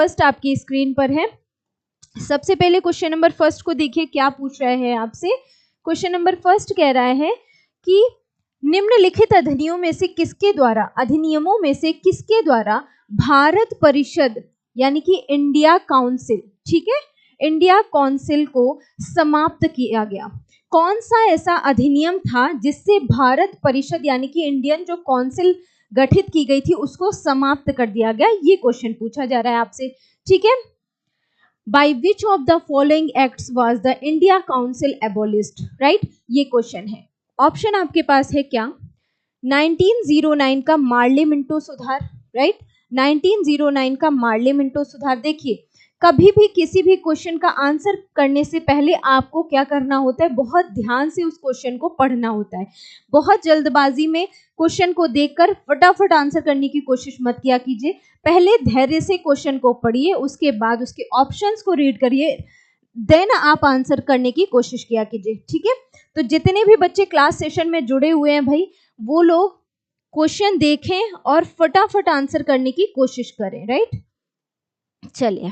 First आपकी screen पर है। सबसे पहले क्वेश्चन नंबर फर्स्ट को देखिए, क्या पूछ रहा है आपसे। क्वेश्चन नंबर फर्स्ट कह रहा है कि निम्नलिखित अधिनियमों में से किसके द्वारा भारत परिषद यानी कि इंडिया काउंसिल, ठीक है, इंडिया काउंसिल को समाप्त किया गया। कौन सा ऐसा अधिनियम था जिससे भारत परिषद यानी कि इंडियन जो काउंसिल गठित की गई थी उसको समाप्त कर दिया गया, ये क्वेश्चन पूछा जा रहा है आपसे, ठीक है। By which of the following acts was the India council एबोलिश्ड, right, ये क्वेश्चन है। ऑप्शन आपके पास है क्या, 1909 का मार्ले मिंटो सुधार, राइट, 1909 का मार्ले मिंटो सुधार। देखिए कभी भी किसी भी क्वेश्चन का आंसर करने से पहले आपको क्या करना होता है, बहुत ध्यान से उस क्वेश्चन को पढ़ना होता है। बहुत जल्दबाजी में क्वेश्चन को देखकर फटाफट आंसर करने की कोशिश मत किया कीजिए। पहले धैर्य से क्वेश्चन को पढ़िए, उसके बाद उसके ऑप्शंस को रीड करिए, देन आप आंसर करने की कोशिश किया कीजिए, ठीक है। तो जितने भी बच्चे क्लास सेशन में जुड़े हुए हैं भाई, वो लोग क्वेश्चन देखें और फटाफट आंसर करने की कोशिश करें, राइट। चलिए,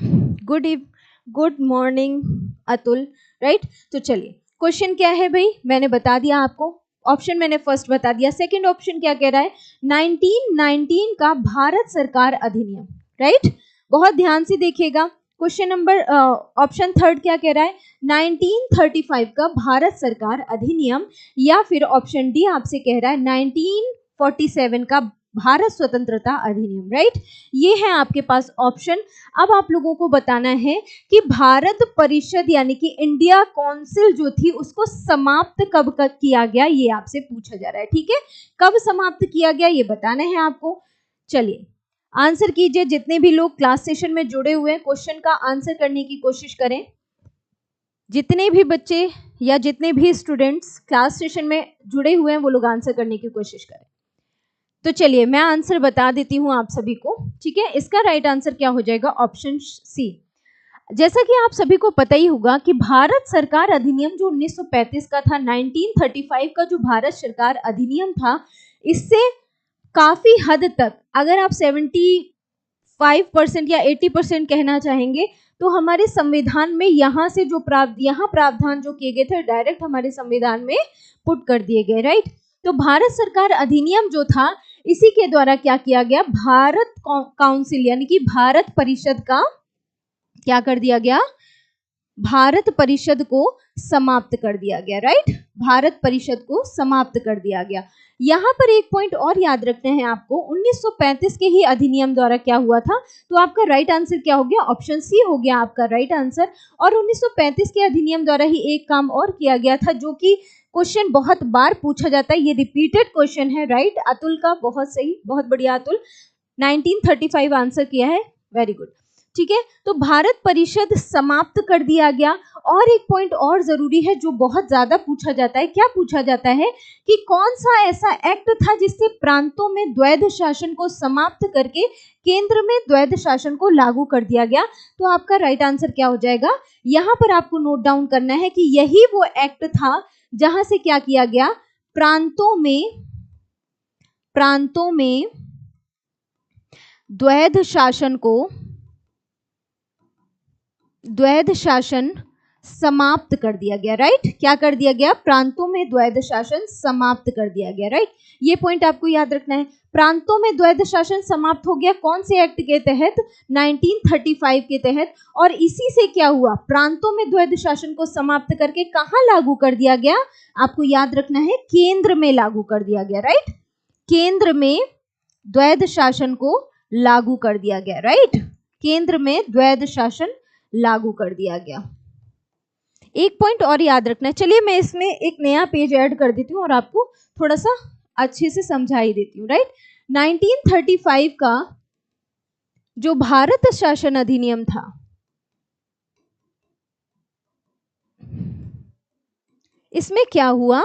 गुड मॉर्निंग अतुल, राइट। तो चलिए क्वेश्चन क्या है भाई, मैंने बता दिया आपको, ऑप्शन मैंने फर्स्ट बता दिया। सेकंड ऑप्शन क्या कह रहा है, 1919 का भारत सरकार अधिनियम, राइट। बहुत ध्यान से देखिएगा। क्वेश्चन नंबर ऑप्शन थर्ड क्या कह रहा है, 1935 का भारत सरकार अधिनियम, या फिर ऑप्शन डी आपसे कह रहा है 1947 का भारत स्वतंत्रता अधिनियम, राइट। ये है आपके पास ऑप्शन। अब आप लोगों को बताना है कि भारत परिषद यानी कि इंडिया काउंसिल जो थी उसको समाप्त कब किया गया, ये आपसे पूछा जा रहा है, ठीक है। कब समाप्त किया गया ये बताना है आपको। चलिए आंसर कीजिए, जितने भी लोग क्लास सेशन में जुड़े हुए हैं क्वेश्चन का आंसर करने की कोशिश करें। जितने भी बच्चे या जितने भी स्टूडेंट्स क्लास सेशन में जुड़े हुए हैं वो लोग आंसर करने की कोशिश करें। तो चलिए मैं आंसर बता देती हूं आप सभी को, ठीक है। इसका राइट आंसर क्या हो जाएगा, ऑप्शन सी। जैसा कि आप सभी को पता ही होगा कि भारत सरकार अधिनियम जो 1935 का था, 1935 का जो भारत सरकार अधिनियम था, इससे काफी हद तक, अगर आप 75% या 80% कहना चाहेंगे, तो हमारे संविधान में यहाँ से जो प्रावधान जो किए गए थे डायरेक्ट हमारे संविधान में पुट कर दिए गए, राइट। तो भारत सरकार अधिनियम जो था, इसी के द्वारा क्या किया गया, भारत काउंसिल यानी कि भारत परिषद का क्या कर दिया गया, भारत परिषद को समाप्त कर दिया गया, राइट। भारत परिषद को समाप्त कर दिया गया। यहाँ पर एक पॉइंट और याद रखते हैं आपको, 1935 के ही अधिनियम द्वारा क्या हुआ था, तो आपका राइट आंसर क्या हो गया, ऑप्शन सी हो गया आपका राइट आंसर। और 1935 के अधिनियम द्वारा ही एक काम और किया गया था जो कि क्वेश्चन बहुत बार पूछा जाता है, ये रिपीटेड क्वेश्चन है, राइट। अतुल का बहुत सही, बहुत बढ़िया अतुल, 1935 आंसर किया है, वेरी गुड, ठीक है। तो भारत परिषद समाप्त कर दिया गया। और एक पॉइंट और जरूरी है जो बहुत ज्यादा पूछा जाता है, क्या पूछा जाता है कि कौन सा ऐसा एक्ट था जिससे प्रांतों में द्वैध शासन को समाप्त करके केंद्र में द्वैध शासन को लागू कर दिया गया। तो आपका राइट आंसर क्या हो जाएगा, यहाँ पर आपको नोट डाउन करना है कि यही वो एक्ट था जहां से क्या किया गया, प्रांतों में द्वैध शासन समाप्त कर दिया गया, राइट। क्या कर दिया गया, प्रांतों में द्वैध शासन समाप्त कर दिया गया, राइट। ये पॉइंट आपको याद रखना है। प्रांतों में द्वैध शासन समाप्त हो गया कौन से एक्ट के तहत, 1935 के तहत। और इसी से क्या हुआ, प्रांतों में द्वैध शासन को समाप्त करके कहाँ लागू कर दिया गया, आपको याद रखना है, केंद्र में लागू कर दिया गया, राइट। केंद्र में द्वैध शासन को लागू कर दिया गया, राइट। केंद्र में द्वैध शासन लागू कर दिया गया। एक पॉइंट और याद रखना है। चलिए मैं इसमें एक नया पेज ऐड कर देती हूँ और आपको थोड़ा सा अच्छे से समझा ही देती हूँ, राइट। 1935 का जो भारत शासन अधिनियम था, इसमें क्या हुआ,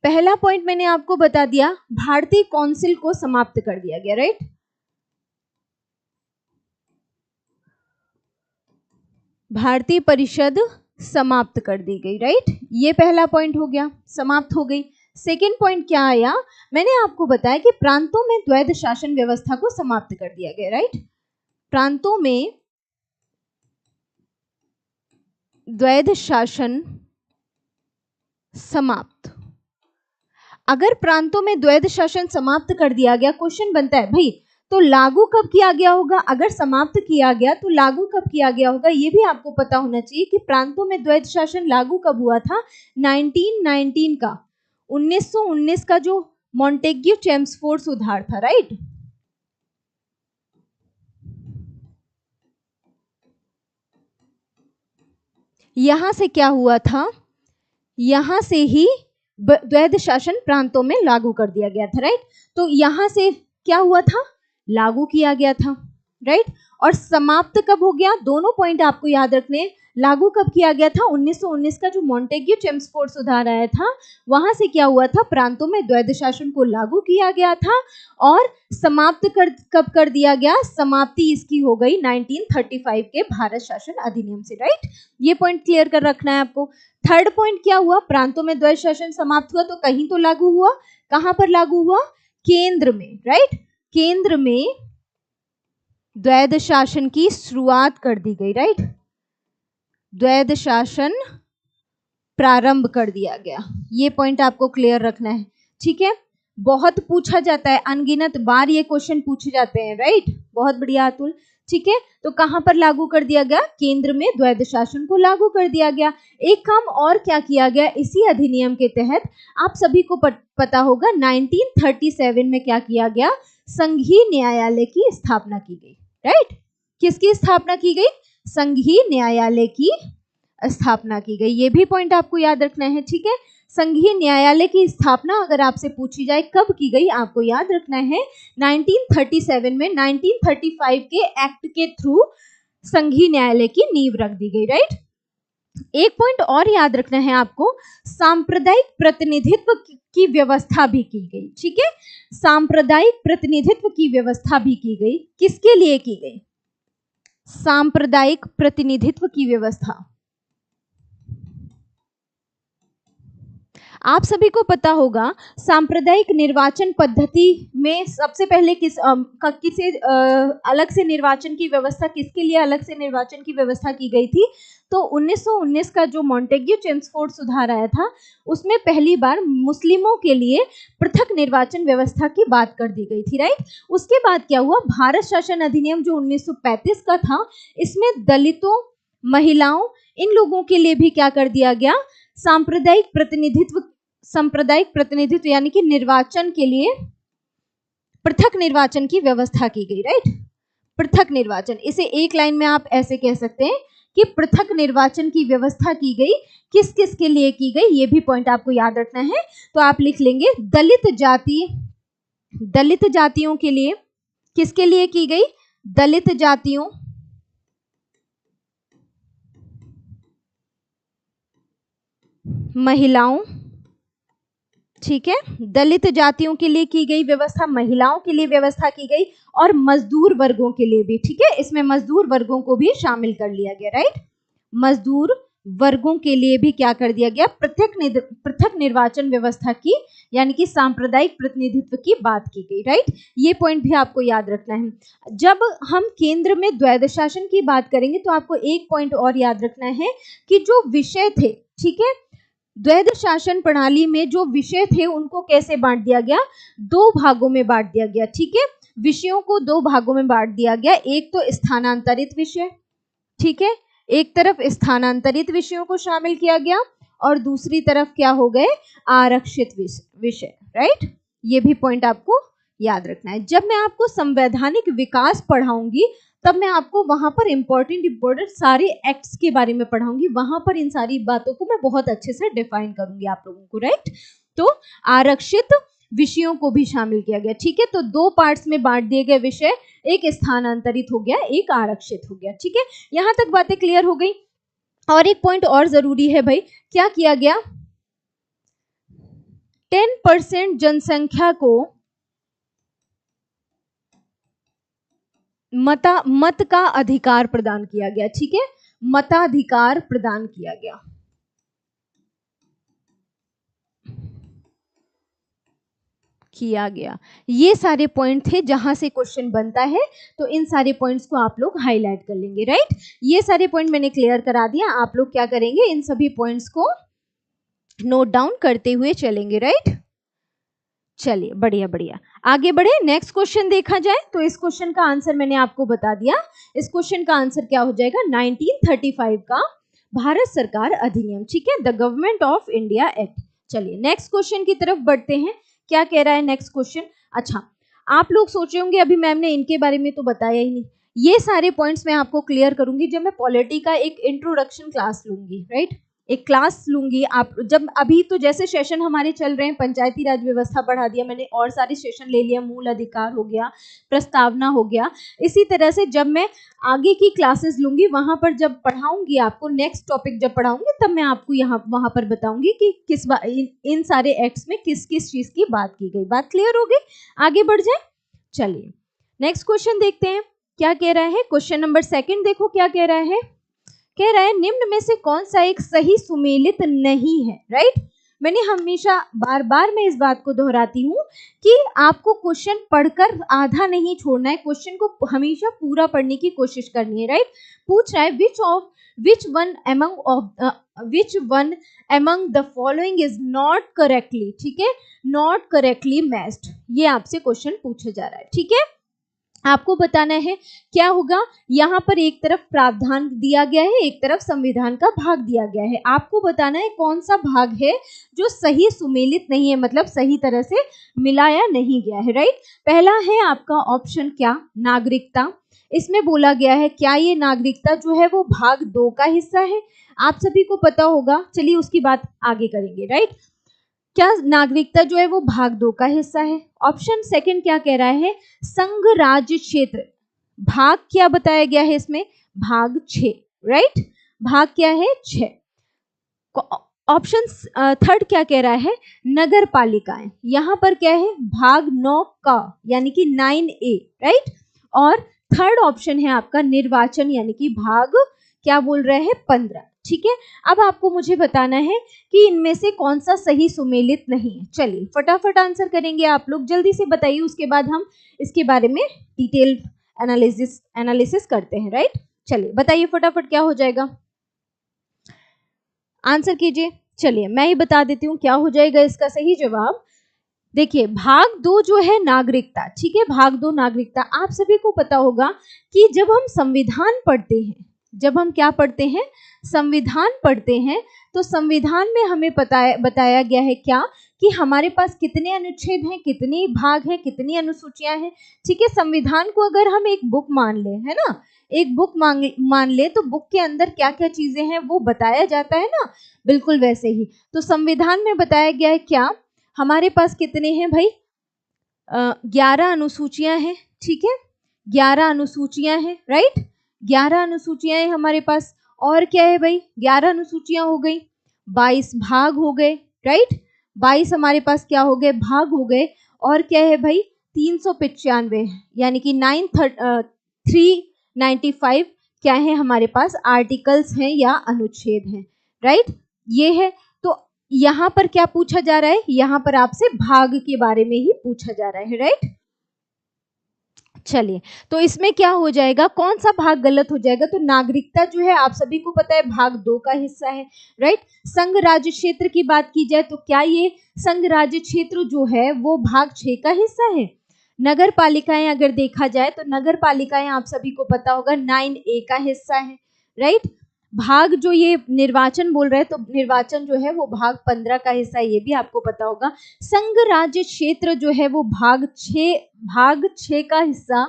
पहला पॉइंट मैंने आपको बता दिया, भारतीय काउंसिल को समाप्त कर दिया गया, राइट। भारतीय परिषद समाप्त कर दी गई, राइट। ये पहला पॉइंट हो गया, समाप्त हो गई। सेकेंड पॉइंट क्या आया, मैंने आपको बताया कि प्रांतों में द्वैध शासन व्यवस्था को समाप्त कर दिया गया, राइट। प्रांतों में द्वैध शासन समाप्त। अगर प्रांतों में द्वैध शासन समाप्त कर दिया गया, क्वेश्चन बनता है भाई तो लागू कब किया गया होगा? अगर समाप्त किया गया तो लागू कब किया गया होगा, ये भी आपको पता होना चाहिए कि प्रांतों में द्वैध शासन लागू कब हुआ था। 1919 का, 1919 का जो मॉन्टेग्यू चेम्सफोर्ड सुधार था, राइट। यहां से क्या हुआ था, यहां से ही द्वैध शासन प्रांतों में लागू कर दिया गया था, राइट। तो यहां से क्या हुआ था, लागू किया गया था, राइट। और समाप्त कब हो गया, दोनों पॉइंट आपको याद रखने। लागू कब किया गया था, 1919 का जो मॉन्टेग्यू चेम्सफोर्ड सुधार आया था, वहां से क्या हुआ था, प्रांतों में द्वैध शासन को लागू किया गया था। और समाप्त कब कर दिया गया, समाप्ति इसकी हो गई 1935 के भारत शासन अधिनियम से, राइट। ये पॉइंट क्लियर कर रखना है आपको। थर्ड पॉइंट क्या हुआ, प्रांतों में द्वैध शासन समाप्त हुआ तो कहीं तो लागू हुआ, कहां पर लागू हुआ, केंद्र में, राइट। केंद्र में द्वैध शासन की शुरुआत कर दी गई, राइट। द्वैध शासन प्रारंभ कर दिया गया, ये पॉइंट आपको क्लियर रखना है, ठीक है। बहुत पूछा जाता है, अनगिनत बार ये क्वेश्चन पूछे जाते हैं, राइट। बहुत बढ़िया अतुल, ठीक है। तो कहां पर लागू कर दिया गया, केंद्र में द्वैध शासन को लागू कर दिया गया। एक काम और क्या किया गया इसी अधिनियम के तहत, आप सभी को पता होगा 1937 में क्या किया गया, संघीय न्यायालय की स्थापना की गई, राइट। किसकी स्थापना की गई, संघीय न्यायालय की स्थापना की गई, ये भी पॉइंट आपको याद रखना है, ठीक है। संघीय न्यायालय की स्थापना अगर आपसे पूछी जाए कब की गई, आपको याद रखना है 1937 में। 1935 के एक्ट के थ्रू संघीय न्यायालय की नींव रख दी गई, राइट। एक पॉइंट और याद रखना है आपको, सांप्रदायिक प्रतिनिधित्व की व्यवस्था भी की गई, ठीक है। सांप्रदायिक प्रतिनिधित्व की व्यवस्था भी की गई, किसके लिए की गई, सांप्रदायिक प्रतिनिधित्व की व्यवस्था। आप सभी को पता होगा सांप्रदायिक निर्वाचन पद्धति में सबसे पहले किसे अलग से निर्वाचन की व्यवस्था, किसके लिए अलग से निर्वाचन की व्यवस्था की गई थी, तो 1919 का जो मॉन्टेग्यू चेम्सफोर्ड सुधार आया था, उसमें पहली बार मुस्लिमों के लिए पृथक निर्वाचन व्यवस्था की बात कर दी गई थी, राइट। उसके बाद क्या हुआ, भारत शासन अधिनियम जो 1935 का था, इसमें दलितों, महिलाओं, इन लोगों के लिए भी क्या कर दिया गया, सांप्रदायिक प्रतिनिधित्व यानी कि निर्वाचन के लिए पृथक निर्वाचन की व्यवस्था की गई, राइट। पृथक निर्वाचन, इसे एक लाइन में आप ऐसे कह सकते हैं कि पृथक निर्वाचन की व्यवस्था की गई, किस किस के लिए की गई, ये भी पॉइंट आपको याद रखना है। तो आप लिख लेंगे दलित जातियों के लिए, किसके लिए की गई, दलित जातियों, महिलाओं, ठीक है, दलित जातियों के लिए की गई व्यवस्था, महिलाओं के लिए व्यवस्था की गई, और मजदूर वर्गों के लिए भी, ठीक है। इसमें मजदूर वर्गों को भी शामिल कर लिया गया, राइट। मजदूर वर्गों के लिए भी क्या कर दिया गया, पृथक निर्वाचन व्यवस्था की, यानी कि सांप्रदायिक प्रतिनिधित्व की बात की गई, राइट। ये पॉइंट भी आपको याद रखना है। जब हम केंद्र में द्वैध शासन की बात करेंगे तो आपको एक पॉइंट और याद रखना है कि जो विषय थे, ठीक है, द्वैध शासन प्रणाली में जो विषय थे उनको कैसे बांट दिया गया, दो भागों में बांट दिया गया, ठीक है। विषयों को दो भागों में बांट दिया गया, एक तो स्थानांतरित विषय, ठीक है, एक तरफ स्थानांतरित विषयों को शामिल किया गया, और दूसरी तरफ क्या हो गए, आरक्षित विषय, राइट। ये भी पॉइंट आपको याद रखना है। जब मैं आपको संवैधानिक विकास पढ़ाऊंगी तब मैं आपको वहां पर इंपॉर्टेंट सारे एक्ट्स के बारे में पढ़ाऊंगी, वहां पर इन सारी बातों को मैं बहुत अच्छे से डिफाइन करूंगी आप लोगों को, राइट। तो आरक्षित विषयों को भी शामिल किया गया, ठीक है। तो दो पार्ट्स में बांट दिए गए विषय, एक स्थानांतरित हो गया, एक आरक्षित हो गया, ठीक है। यहां तक बातें क्लियर हो गई। और एक पॉइंट और जरूरी है भाई, क्या किया गया, 10% जनसंख्या को मत का अधिकार प्रदान किया गया, ठीक है, मताधिकार प्रदान किया गया। किया गया। ये सारे पॉइंट थे जहां से क्वेश्चन बनता है, तो इन सारे पॉइंट्स को आप लोग हाईलाइट कर लेंगे, राइट। ये सारे पॉइंट मैंने क्लियर करा दिया, आप लोग क्या करेंगे, इन सभी पॉइंट्स को नोट डाउन करते हुए चलेंगे, राइट। चलिए बढ़िया बढ़िया, आगे बढ़े। नेक्स्ट क्वेश्चन देखा जाए तो इस क्वेश्चन का आंसर मैंने आपको बता दिया। इस क्वेश्चन का आंसर क्या हो जाएगा, 1935 का भारत सरकार अधिनियम, ठीक है, the government of India act. चलिए नेक्स्ट क्वेश्चन की तरफ बढ़ते हैं। क्या कह रहा है नेक्स्ट क्वेश्चन। अच्छा, आप लोग सोच रहे होंगे अभी मैम ने इनके बारे में तो बताया ही नहीं। ये सारे पॉइंट्स मैं आपको क्लियर करूंगी जब मैं पॉलिटी का एक इंट्रोडक्शन क्लास लूंगी, राइट। एक क्लास लूंगी, आप जब अभी तो जैसे सेशन हमारे चल रहे हैं, पंचायती राज व्यवस्था पढ़ा दिया मैंने और सारे सेशन ले लिया, मूल अधिकार हो गया, प्रस्तावना हो गया। इसी तरह से जब मैं आगे की क्लासेस लूंगी, वहां पर जब पढ़ाऊंगी आपको, नेक्स्ट टॉपिक जब पढ़ाऊंगी, तब मैं आपको यहाँ वहां पर बताऊंगी कि किस इन सारे एक्ट्स में किस किस चीज की बात की गई। बात क्लियर हो गई, आगे बढ़ जाए। चलिए नेक्स्ट क्वेश्चन देखते हैं क्या कह रहा है। क्वेश्चन नंबर 2 देखो क्या कह रहा है। कह रहा है निम्न में से कौन सा एक सही सुमेलित नहीं है, राइट। मैंने हमेशा बार बार मैं इस बात को दोहराती हूँ कि आपको क्वेश्चन पढ़कर आधा नहीं छोड़ना है, क्वेश्चन को हमेशा पूरा पढ़ने की कोशिश करनी है, राइट। पूछ रहा है which one among the following is not correctly, ठीक है, नॉट करेक्टली मैच्ड, ये आपसे क्वेश्चन पूछा जा रहा है, ठीक है। आपको बताना है क्या होगा, यहाँ पर एक तरफ प्रावधान दिया गया है, एक तरफ संविधान का भाग दिया गया है। आपको बताना है कौन सा भाग है जो सही सुमेलित नहीं है, मतलब सही तरह से मिलाया नहीं गया है, राइट। पहला है आपका ऑप्शन क्या, नागरिकता। इसमें बोला गया है क्या ये नागरिकता जो है वो भाग 2 का हिस्सा है, आप सभी को पता होगा, चलिए उसकी बात आगे करेंगे, राइट। क्या नागरिकता जो है वो भाग 2 का हिस्सा है। ऑप्शन सेकंड क्या कह रहा है, संघ राज्य क्षेत्र, भाग क्या बताया गया है इसमें, भाग 6, राइट, भाग क्या है 6। ऑप्शन थर्ड क्या कह रहा है, नगर पालिकाएं, यहां पर क्या है भाग 9 का, यानी कि 9A, राइट। और थर्ड ऑप्शन है आपका निर्वाचन, यानी कि भाग क्या बोल रहे हैं 15, ठीक है। अब आपको मुझे बताना है कि इनमें से कौन सा सही सुमेलित नहीं है। चलिए फटाफट आंसर करेंगे आप लोग, जल्दी से बताइए, उसके बाद हम इसके बारे में डिटेल एनालिसिस करते हैं, राइट। चलिए बताइए फटाफट क्या हो जाएगा, आंसर कीजिए। चलिए मैं ही बता देती हूँ क्या हो जाएगा इसका सही जवाब। देखिए भाग 2 जो है नागरिकता, ठीक है, भाग 2 नागरिकता। आप सभी को पता होगा कि जब हम संविधान पढ़ते हैं, जब हम क्या पढ़ते हैं, संविधान पढ़ते हैं, तो संविधान में हमें बताया गया है क्या कि हमारे पास कितने अनुच्छेद हैं, कितने भाग हैं, कितनी अनुसूचियां हैं, ठीक है। संविधान को अगर हम एक बुक मान ले, है ना, एक बुक मान ले, तो बुक के अंदर क्या क्या चीजें हैं वो बताया जाता है ना, बिल्कुल वैसे ही। तो संविधान में बताया गया है क्या, हमारे पास कितने हैं भाई, 11 अनुसूचियां हैं, ठीक है, 11 अनुसूचियां हैं, राइट, 11 अनुसूचियां हैं हमारे पास। और क्या है भाई, 11 अनुसूचियां हो गई, 22 भाग हो गए, राइट, 22 हमारे पास क्या हो गए, भाग हो गए। और क्या है भाई, 395, यानी कि 395 क्या है हमारे पास, आर्टिकल्स हैं या अनुच्छेद हैं, राइट, ये है। तो यहाँ पर क्या पूछा जा रहा है, यहाँ पर आपसे भाग के बारे में ही पूछा जा रहा है, राइट। चलिए तो इसमें क्या हो जाएगा, कौन सा भाग गलत हो जाएगा, तो नागरिकता जो है आप सभी को पता है भाग 2 का हिस्सा है, राइट। संघ राज्य क्षेत्र की बात की जाए तो क्या ये संघ राज्य क्षेत्र जो है वो भाग 6 का हिस्सा है। नगर पालिकाएं अगर देखा जाए तो नगर पालिकाएं आप सभी को पता होगा 9A का हिस्सा है, राइट। भाग जो ये निर्वाचन बोल रहे हैं, तो निर्वाचन जो है वो भाग 15 का हिस्सा है, ये भी आपको पता होगा। संघ राज्य क्षेत्र जो है वो भाग 6 का हिस्सा,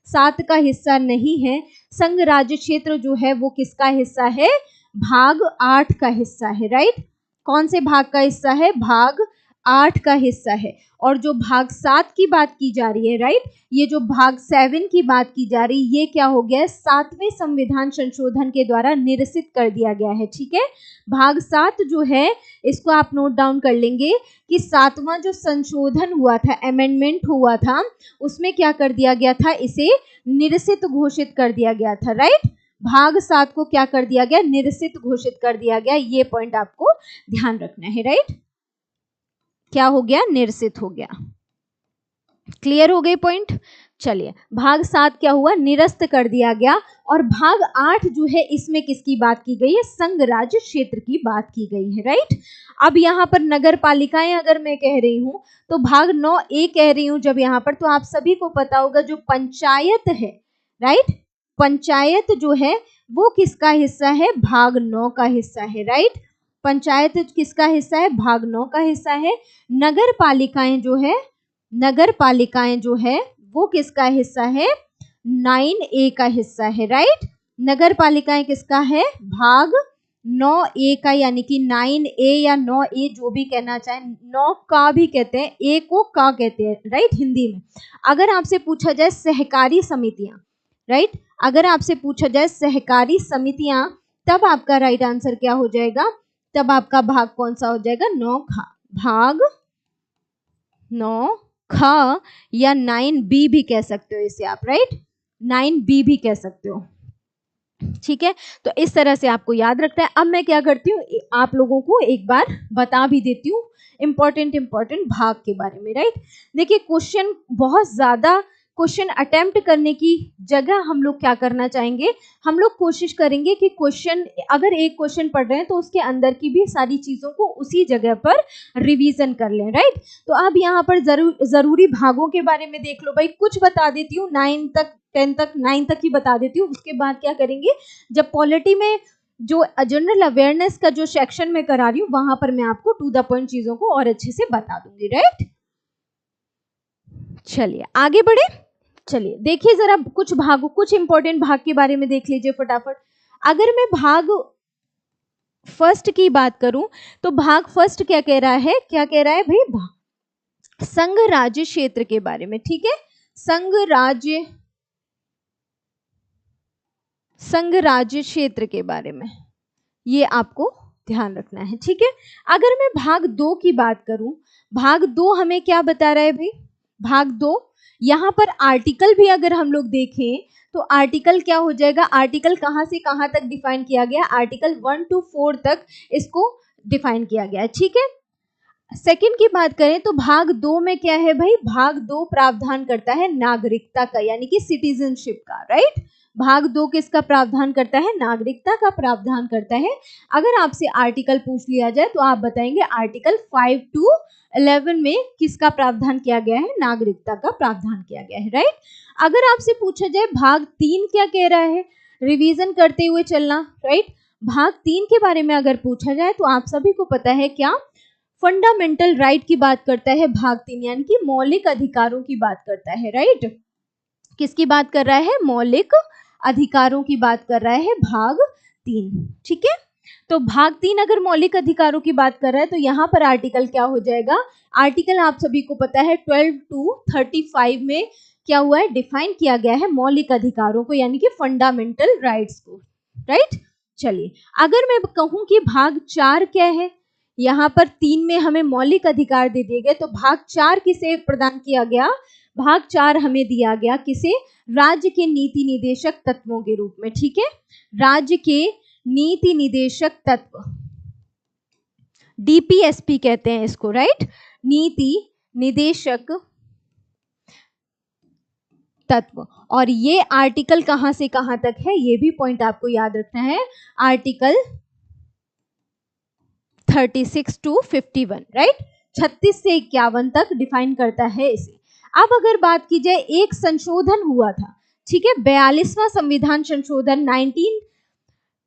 7 का हिस्सा नहीं है। संघ राज्य क्षेत्र जो है वो किसका हिस्सा है, भाग 8 का हिस्सा है, राइट। कौन से भाग का हिस्सा है, भाग 8 का हिस्सा है। और जो भाग 7 की बात की जा रही है, राइट, ये जो भाग 7 की बात की जा रही, ये क्या हो गया है, 7वें संविधान संशोधन के द्वारा निरसित कर दिया गया है, ठीक है। भाग 7 जो है, इसको आप नोट डाउन कर लेंगे कि 7वां जो संशोधन हुआ था, अमेंडमेंट हुआ था, उसमें क्या कर दिया गया था, इसे निरसित घोषित कर दिया गया था, राइट। भाग 7 को क्या कर दिया गया, निरसित घोषित कर दिया गया, ये पॉइंट आपको ध्यान रखना है, राइट। क्या हो गया, निरसित हो गया। क्लियर हो गए पॉइंट। चलिए भाग 7 क्या हुआ, निरस्त कर दिया गया। और भाग 8 जो है इसमें किसकी बात की गई है, संघ राज्य क्षेत्र की बात की गई है, राइट। अब यहाँ पर नगर पालिकाएं अगर मैं कह रही हूँ तो भाग 9A कह रही हूँ जब यहाँ पर, तो आप सभी को पता होगा जो पंचायत है, राइट, पंचायत जो है वो किसका हिस्सा है, भाग 9 का हिस्सा है, राइट। पंचायत किसका हिस्सा है, भाग 9 का हिस्सा है। नगर पालिकाएं जो है, नगर पालिकाएं जो है वो किसका हिस्सा है, 9A का हिस्सा है, राइट। नगर पालिकाएं किसका है, भाग 9A का, यानी कि 9A या 9A जो भी कहना चाहे, 9 का भी कहते हैं, ए को का कहते हैं, राइट, हिंदी में। अगर आपसे पूछा जाए सहकारी समितियां, राइट, अगर आपसे पूछा जाए सहकारी समितियां, तब आपका राइट आंसर क्या हो जाएगा, तब आपका भाग कौन सा हो जाएगा, 9 खा, भाग 9 खा, या 9B भी कह सकते हो इसे आप, राइट, 9B भी कह सकते हो, ठीक है। तो इस तरह से आपको याद रखना है। अब मैं क्या करती हूँ, आप लोगों को एक बार बता भी देती हूँ इंपॉर्टेंट भाग के बारे में, राइट। देखिए क्वेश्चन बहुत ज्यादा, क्वेश्चन अटेम्प्ट करने की जगह हम लोग क्या करना चाहेंगे, हम लोग कोशिश करेंगे कि क्वेश्चन, अगर एक क्वेश्चन पढ़ रहे हैं तो उसके अंदर की भी सारी चीजों को उसी जगह पर रिवीजन कर लें, राइट। तो अब यहाँ पर जरूरी भागों के बारे में देख लो भाई, कुछ बता देती हूँ, 9 तक 10 तक 9 तक ही बता देती हूँ। उसके बाद क्या करेंगे, जब पॉलिटी में जो जनरल अवेयरनेस का जो सेक्शन में करा रही हूँ वहां पर मैं आपको टू द पॉइंट चीजों को और अच्छे से बता दूंगी, राइट। चलिए आगे बढ़े। चलिए देखिए जरा कुछ भाग, कुछ इंपॉर्टेंट भाग के बारे में देख लीजिए फटाफट। अगर मैं भाग फर्स्ट की बात करूं तो भाग फर्स्ट क्या कह रहा है, क्या कह रहा है भाई, संघ राज्य क्षेत्र के बारे में, ठीक है। संघ राज्य क्षेत्र के बारे में ये आपको ध्यान रखना है, ठीक है। अगर मैं भाग 2 की बात करूं, भाग 2 हमें क्या बता रहा है भाई, भाग 2 यहाँ पर आर्टिकल भी अगर हम लोग देखें तो आर्टिकल क्या हो जाएगा, आर्टिकल कहाँ से कहाँ तक डिफाइन किया गया, आर्टिकल 1 to 4 तक इसको डिफाइन किया गया है, ठीक है। सेकंड की बात करें तो भाग 2 में क्या है भाई, भाग 2 प्रावधान करता है नागरिकता का, यानी कि सिटीजनशिप का, राइट। भाग 2 किसका प्रावधान करता है, नागरिकता का प्रावधान करता है। अगर आपसे आर्टिकल पूछ लिया जाए तो आप बताएंगे आर्टिकल 5 to 11 में किसका प्रावधान किया गया है, नागरिकता का प्रावधान किया गया है, राइट। अगर आपसे पूछा जाए भाग 3 क्या कह रहा है, रिवीजन करते हुए चलना, राइट। भाग 3 के बारे में अगर पूछा जाए तो आप सभी को पता है क्या, फंडामेंटल राइट की बात करता है भाग 3, यानी कि मौलिक अधिकारों की बात करता है, राइट। किसकी बात कर रहा है, मौलिक अधिकारों की बात कर रहा है भाग 3, ठीक है। तो भाग 3 अगर मौलिक अधिकारों की बात कर रहा है तो यहाँ पर आर्टिकल क्या हो जाएगा, आर्टिकल आप सभी को पता है 12 to 35 में क्या हुआ है, डिफाइन किया गया है मौलिक अधिकारों को, यानी कि फंडामेंटल राइट्स को, राइट। चलिए अगर मैं कहूं कि भाग 4 क्या है, यहाँ पर 3 में हमें मौलिक अधिकार दे दिए गए, तो भाग 4 किसे प्रदान किया गया, भाग 4 हमें दिया गया किसे, राज्य के नीति निदेशक तत्वों के रूप में, ठीक है। राज्य के नीति निदेशक तत्व, डीपीएसपी कहते हैं इसको, राइट, नीति निदेशक तत्व। और ये आर्टिकल कहां से कहां तक है, ये भी पॉइंट आपको याद रखना है, आर्टिकल 36 to 51, राइट, 36 से 51 तक डिफाइन करता है इसे। अब अगर बात की जाए, एक संशोधन हुआ था, ठीक है, 42वां संविधान संशोधन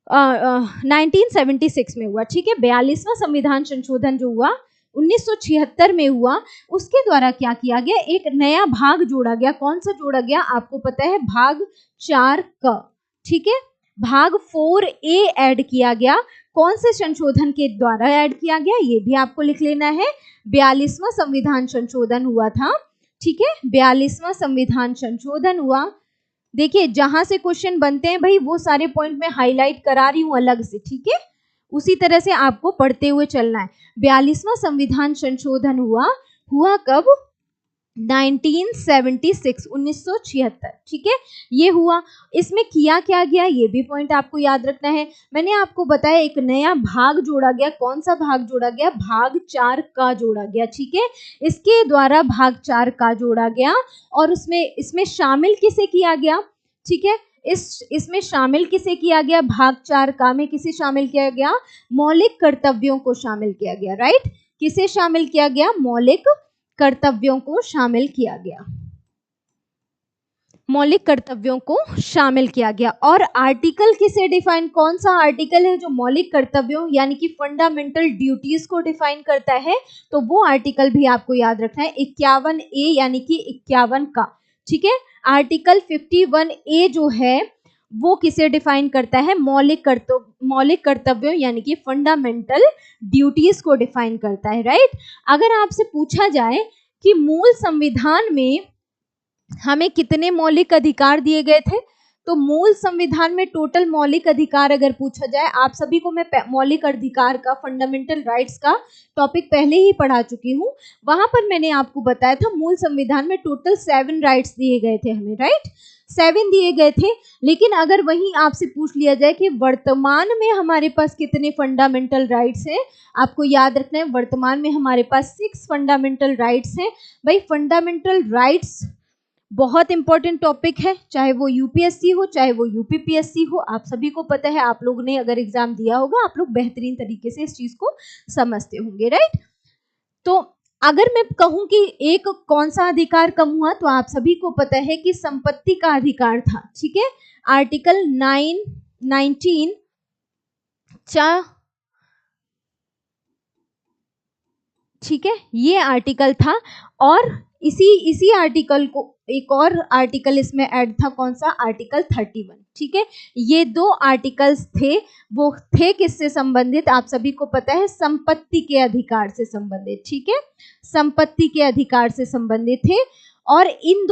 1976 में हुआ, ठीक है। 42वां संविधान संशोधन जो हुआ 1976 में हुआ, उसके द्वारा क्या किया गया, एक नया भाग जोड़ा गया। कौन सा जोड़ा गया, आपको पता है, भाग 4 का, ठीक है। भाग 4A ऐड किया गया, कौन से संशोधन के द्वारा ऐड किया गया, ये भी आपको लिख लेना है। 42वां संविधान संशोधन हुआ था, ठीक है, 42वां संविधान संशोधन हुआ। देखिए जहां से क्वेश्चन बनते हैं भाई वो सारे पॉइंट में हाईलाइट करा रही हूं अलग से, ठीक है, उसी तरह से आपको पढ़ते हुए चलना है। 42वां संविधान संशोधन हुआ कब, 1976 1976, ठीक है, ये हुआ। इसमें किया क्या गया ये भी पॉइंट आपको याद रखना है। मैंने आपको बताया एक नया भाग जोड़ा गया। कौन सा भाग जोड़ा गया? भाग 4 का जोड़ा गया, ठीक है। इसके द्वारा भाग 4 का जोड़ा गया और इसमें शामिल किसे किया गया? ठीक है, इसमें शामिल किसे किया गया? भाग 4 का में किसे शामिल किया गया? मौलिक कर्तव्यों को शामिल किया गया, राइट। किसे शामिल किया गया? मौलिक कर्तव्यों को शामिल किया गया। मौलिक कर्तव्यों को शामिल किया गया। और आर्टिकल किसे डिफाइन, कौन सा आर्टिकल है जो मौलिक कर्तव्यों यानी कि फंडामेंटल ड्यूटीज को डिफाइन करता है? तो वो आर्टिकल भी आपको याद रखना है 51A यानी कि 51 का, ठीक है। आर्टिकल 51A जो है वो किसे डिफाइन करता है? मौलिक कर्तव्यों यानी कि फंडामेंटल ड्यूटीज को डिफाइन करता है, राइट। अगर आपसे पूछा जाए कि मूल संविधान में हमें कितने मौलिक अधिकार दिए गए थे, तो मूल संविधान में टोटल मौलिक अधिकार अगर पूछा जाए, आप सभी को मैं मौलिक अधिकार का, फंडामेंटल राइट्स का टॉपिक पहले ही पढ़ा चुकी हूँ। वहां पर मैंने आपको बताया था मूल संविधान में टोटल 7 राइट्स दिए गए थे हमें, राइट, 7 दिए गए थे। लेकिन अगर वहीं आपसे पूछ लिया जाए कि वर्तमान में हमारे पास कितने फंडामेंटल राइट्स हैं, आपको याद रखना है वर्तमान में हमारे पास 6 फंडामेंटल राइट्स हैं। भाई फंडामेंटल राइट्स बहुत इंपॉर्टेंट टॉपिक है, चाहे वो यूपीएससी हो चाहे वो यूपीपीएससी हो, आप सभी को पता है। आप लोग ने अगर एग्जाम दिया होगा, आप लोग बेहतरीन तरीके से इस चीज को समझते होंगे, राइट। तो अगर मैं कहूं कि एक कौन सा अधिकार कम हुआ, तो आप सभी को पता है कि संपत्ति का अधिकार था, ठीक है। आर्टिकल 19 ठीक है, ये आर्टिकल था। और इसी आर्टिकल को एक और आर्टिकल इसमें ऐड था, कौन सा? आर्टिकल 31, ठीक है। ये 2 आर्टिकल्स थे, वो थे किससे संबंधित? आप सभी को पता है संपत्ति के अधिकार से संबंधित, ठीक है, संपत्ति के अधिकार से संबंधित थे। और इन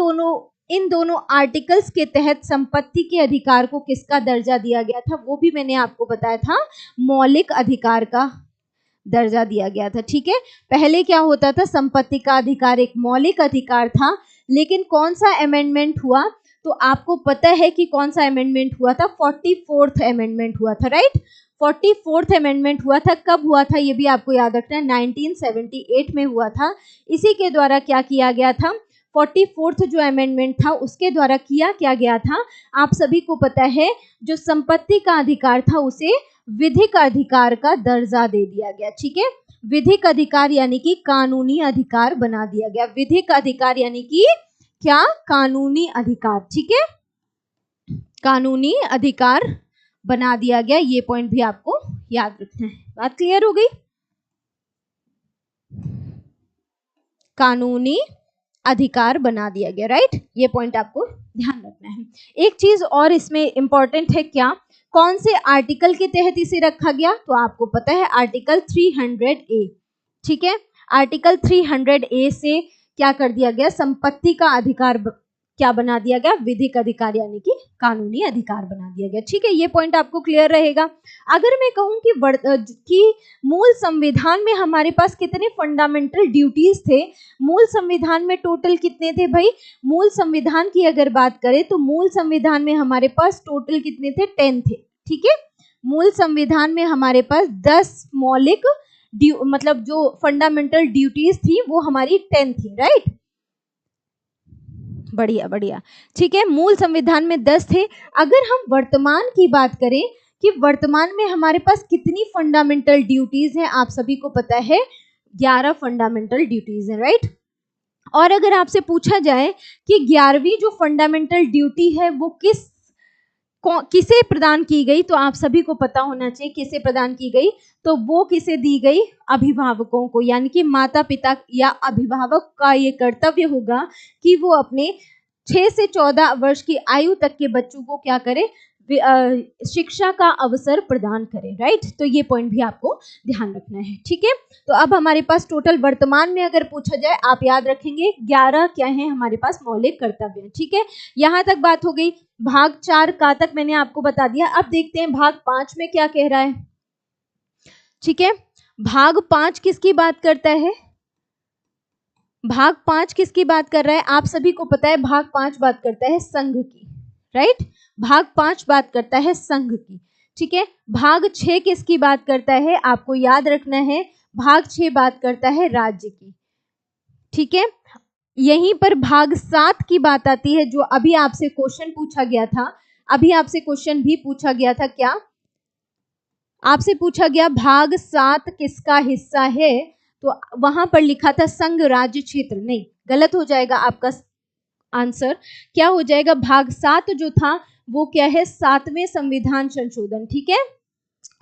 दोनों आर्टिकल्स के तहत संपत्ति के अधिकार को किसका दर्जा दिया गया था? वो भी मैंने आपको बताया था, मौलिक अधिकार का दर्जा दिया गया था, ठीक है। पहले क्या होता था? संपत्ति का अधिकार एक मौलिक अधिकार था, लेकिन कौन सा अमेंडमेंट हुआ? तो आपको पता है कि कौन सा अमेंडमेंट हुआ था? 44th अमेंडमेंट हुआ था, राइट। 44th अमेंडमेंट हुआ था। कब हुआ था ये भी आपको याद रखना है, 1978 में हुआ था। इसी के द्वारा क्या किया गया था? 44th जो अमेंडमेंट था उसके द्वारा किया क्या गया था? आप सभी को पता है, जो संपत्ति का अधिकार था उसे विधिक अधिकार का दर्जा दे दिया गया, ठीक है। विधिक अधिकार यानी कि कानूनी अधिकार बना दिया गया। विधिक अधिकार यानी कि क्या? कानूनी अधिकार, ठीक है, कानूनी अधिकार बना दिया गया। ये पॉइंट भी आपको याद रखना है। बात क्लियर हो गई? कानूनी अधिकार बना दिया गया, राइट। ये पॉइंट आपको ध्यान रखना है। एक चीज और इसमें इंपॉर्टेंट है, क्या? कौन से आर्टिकल के तहत इसे रखा गया? तो आपको पता है आर्टिकल 300A, ठीक है। आर्टिकल 300A से क्या कर दिया गया? संपत्ति का अधिकार क्या बना दिया गया? विधिक अधिकार यानी कि कानूनी अधिकार बना दिया गया, ठीक है। ये पॉइंट आपको क्लियर रहेगा। अगर मैं कहूं कि मूल संविधान में हमारे पास कितने फंडामेंटल ड्यूटीज थे, मूल संविधान में टोटल कितने थे भाई? मूल संविधान की अगर बात करें तो मूल संविधान में हमारे पास टोटल कितने थे? 10 थे, ठीक है। मूल संविधान में हमारे पास 10 मौलिक मतलब जो फंडामेंटल ड्यूटीज थी वो हमारी 10 थी, राइट। बढ़िया बढ़िया, ठीक है। मूल संविधान में 10 थे। अगर हम वर्तमान की बात करें कि वर्तमान में हमारे पास कितनी फंडामेंटल ड्यूटीज हैं, आप सभी को पता है 11 फंडामेंटल ड्यूटीज हैं, राइट। और अगर आपसे पूछा जाए कि 11वीं जो फंडामेंटल ड्यूटी है वो किसे प्रदान की गई, तो आप सभी को पता होना चाहिए किसे प्रदान की गई। तो वो किसे दी गई? अभिभावकों को, यानी कि माता पिता या अभिभावक का ये कर्तव्य होगा कि वो अपने 6 से 14 वर्ष की आयु तक के बच्चों को क्या करे? शिक्षा का अवसर प्रदान करें, राइट। तो ये पॉइंट भी आपको ध्यान रखना है, ठीक है। तो अब हमारे पास टोटल वर्तमान में अगर पूछा जाए, आप याद रखेंगे 11 क्या है हमारे पास? मौलिक कर्तव्य, ठीक है। यहां तक बात हो गई। भाग 4 का तक मैंने आपको बता दिया। अब देखते हैं भाग 5 में क्या कह रहा है, ठीक है। भाग 5 किसकी बात करता है? भाग 5 किसकी बात कर रहा है? आप सभी को पता है भाग 5 बात करता है संघ की, राइट। भाग 5 बात करता है संघ की, ठीक है। भाग 6 किसकी बात करता है? आपको याद रखना है भाग 6 बात करता है राज्य की, ठीक है। यहीं पर भाग 7 की बात आती है, जो अभी आपसे क्वेश्चन पूछा गया था। अभी आपसे क्वेश्चन भी पूछा गया था, क्या आपसे पूछा गया भाग 7 किसका हिस्सा है? तो वहां पर लिखा था संघ राज्य क्षेत्र। नहीं, गलत हो जाएगा आपका आंसर। क्या हो जाएगा? भाग 7 जो था वो क्या है? 7वें संविधान संशोधन, ठीक है।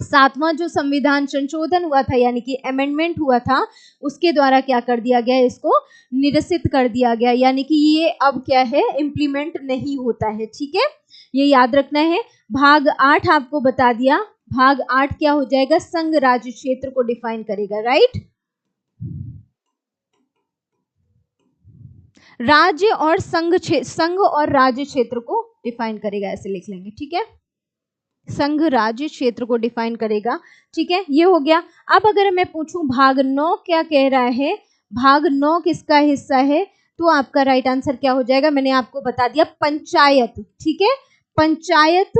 7वां जो संविधान संशोधन हुआ था, यानी कि अमेंडमेंट हुआ था, उसके द्वारा क्या कर दिया गया? इसको निरसित कर दिया गया, यानी कि ये अब क्या है? इम्प्लीमेंट नहीं होता है, ठीक है। ये याद रखना है। भाग 8 आपको बता दिया। भाग 8 क्या हो जाएगा? संघ राज्य क्षेत्र को डिफाइन करेगा, राइट। राज्य और संघ और राज्य क्षेत्र को डिफाइन करेगा, ऐसे लिख लेंगे, ठीक है। संघ राज्य क्षेत्र को डिफाइन करेगा, ठीक है। ये हो गया। अब अगर मैं पूछूं भाग 9 क्या कह रहा है? भाग 9 किसका हिस्सा है? तो आपका राइट आंसर क्या हो जाएगा? मैंने आपको बता दिया, पंचायत, ठीक है। पंचायत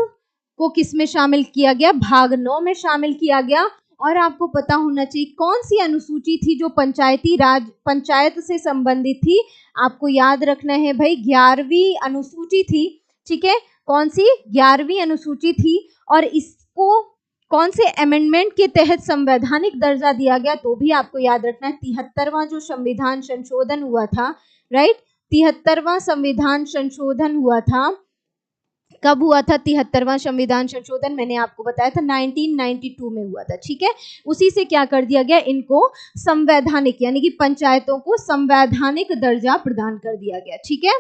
को किस में शामिल किया गया? भाग 9 में शामिल किया गया। और आपको पता होना चाहिए कौन सी अनुसूची थी जो पंचायती राज, पंचायत से संबंधित थी। आपको याद रखना है भाई, 11वीं अनुसूची थी, ठीक है। कौन सी? 11वीं अनुसूची थी। और इसको कौन से अमेंडमेंट के तहत संवैधानिक दर्जा दिया गया? तो भी आपको याद रखना है 73वां जो संविधान संशोधन हुआ था, राइट। 73वां संविधान संशोधन हुआ था। कब हुआ था 73वां संविधान संशोधन? मैंने आपको बताया था 1992 में हुआ था, ठीक है। उसी से क्या कर दिया गया? इनको संवैधानिक, यानी कि पंचायतों को संवैधानिक दर्जा प्रदान कर दिया गया, ठीक है।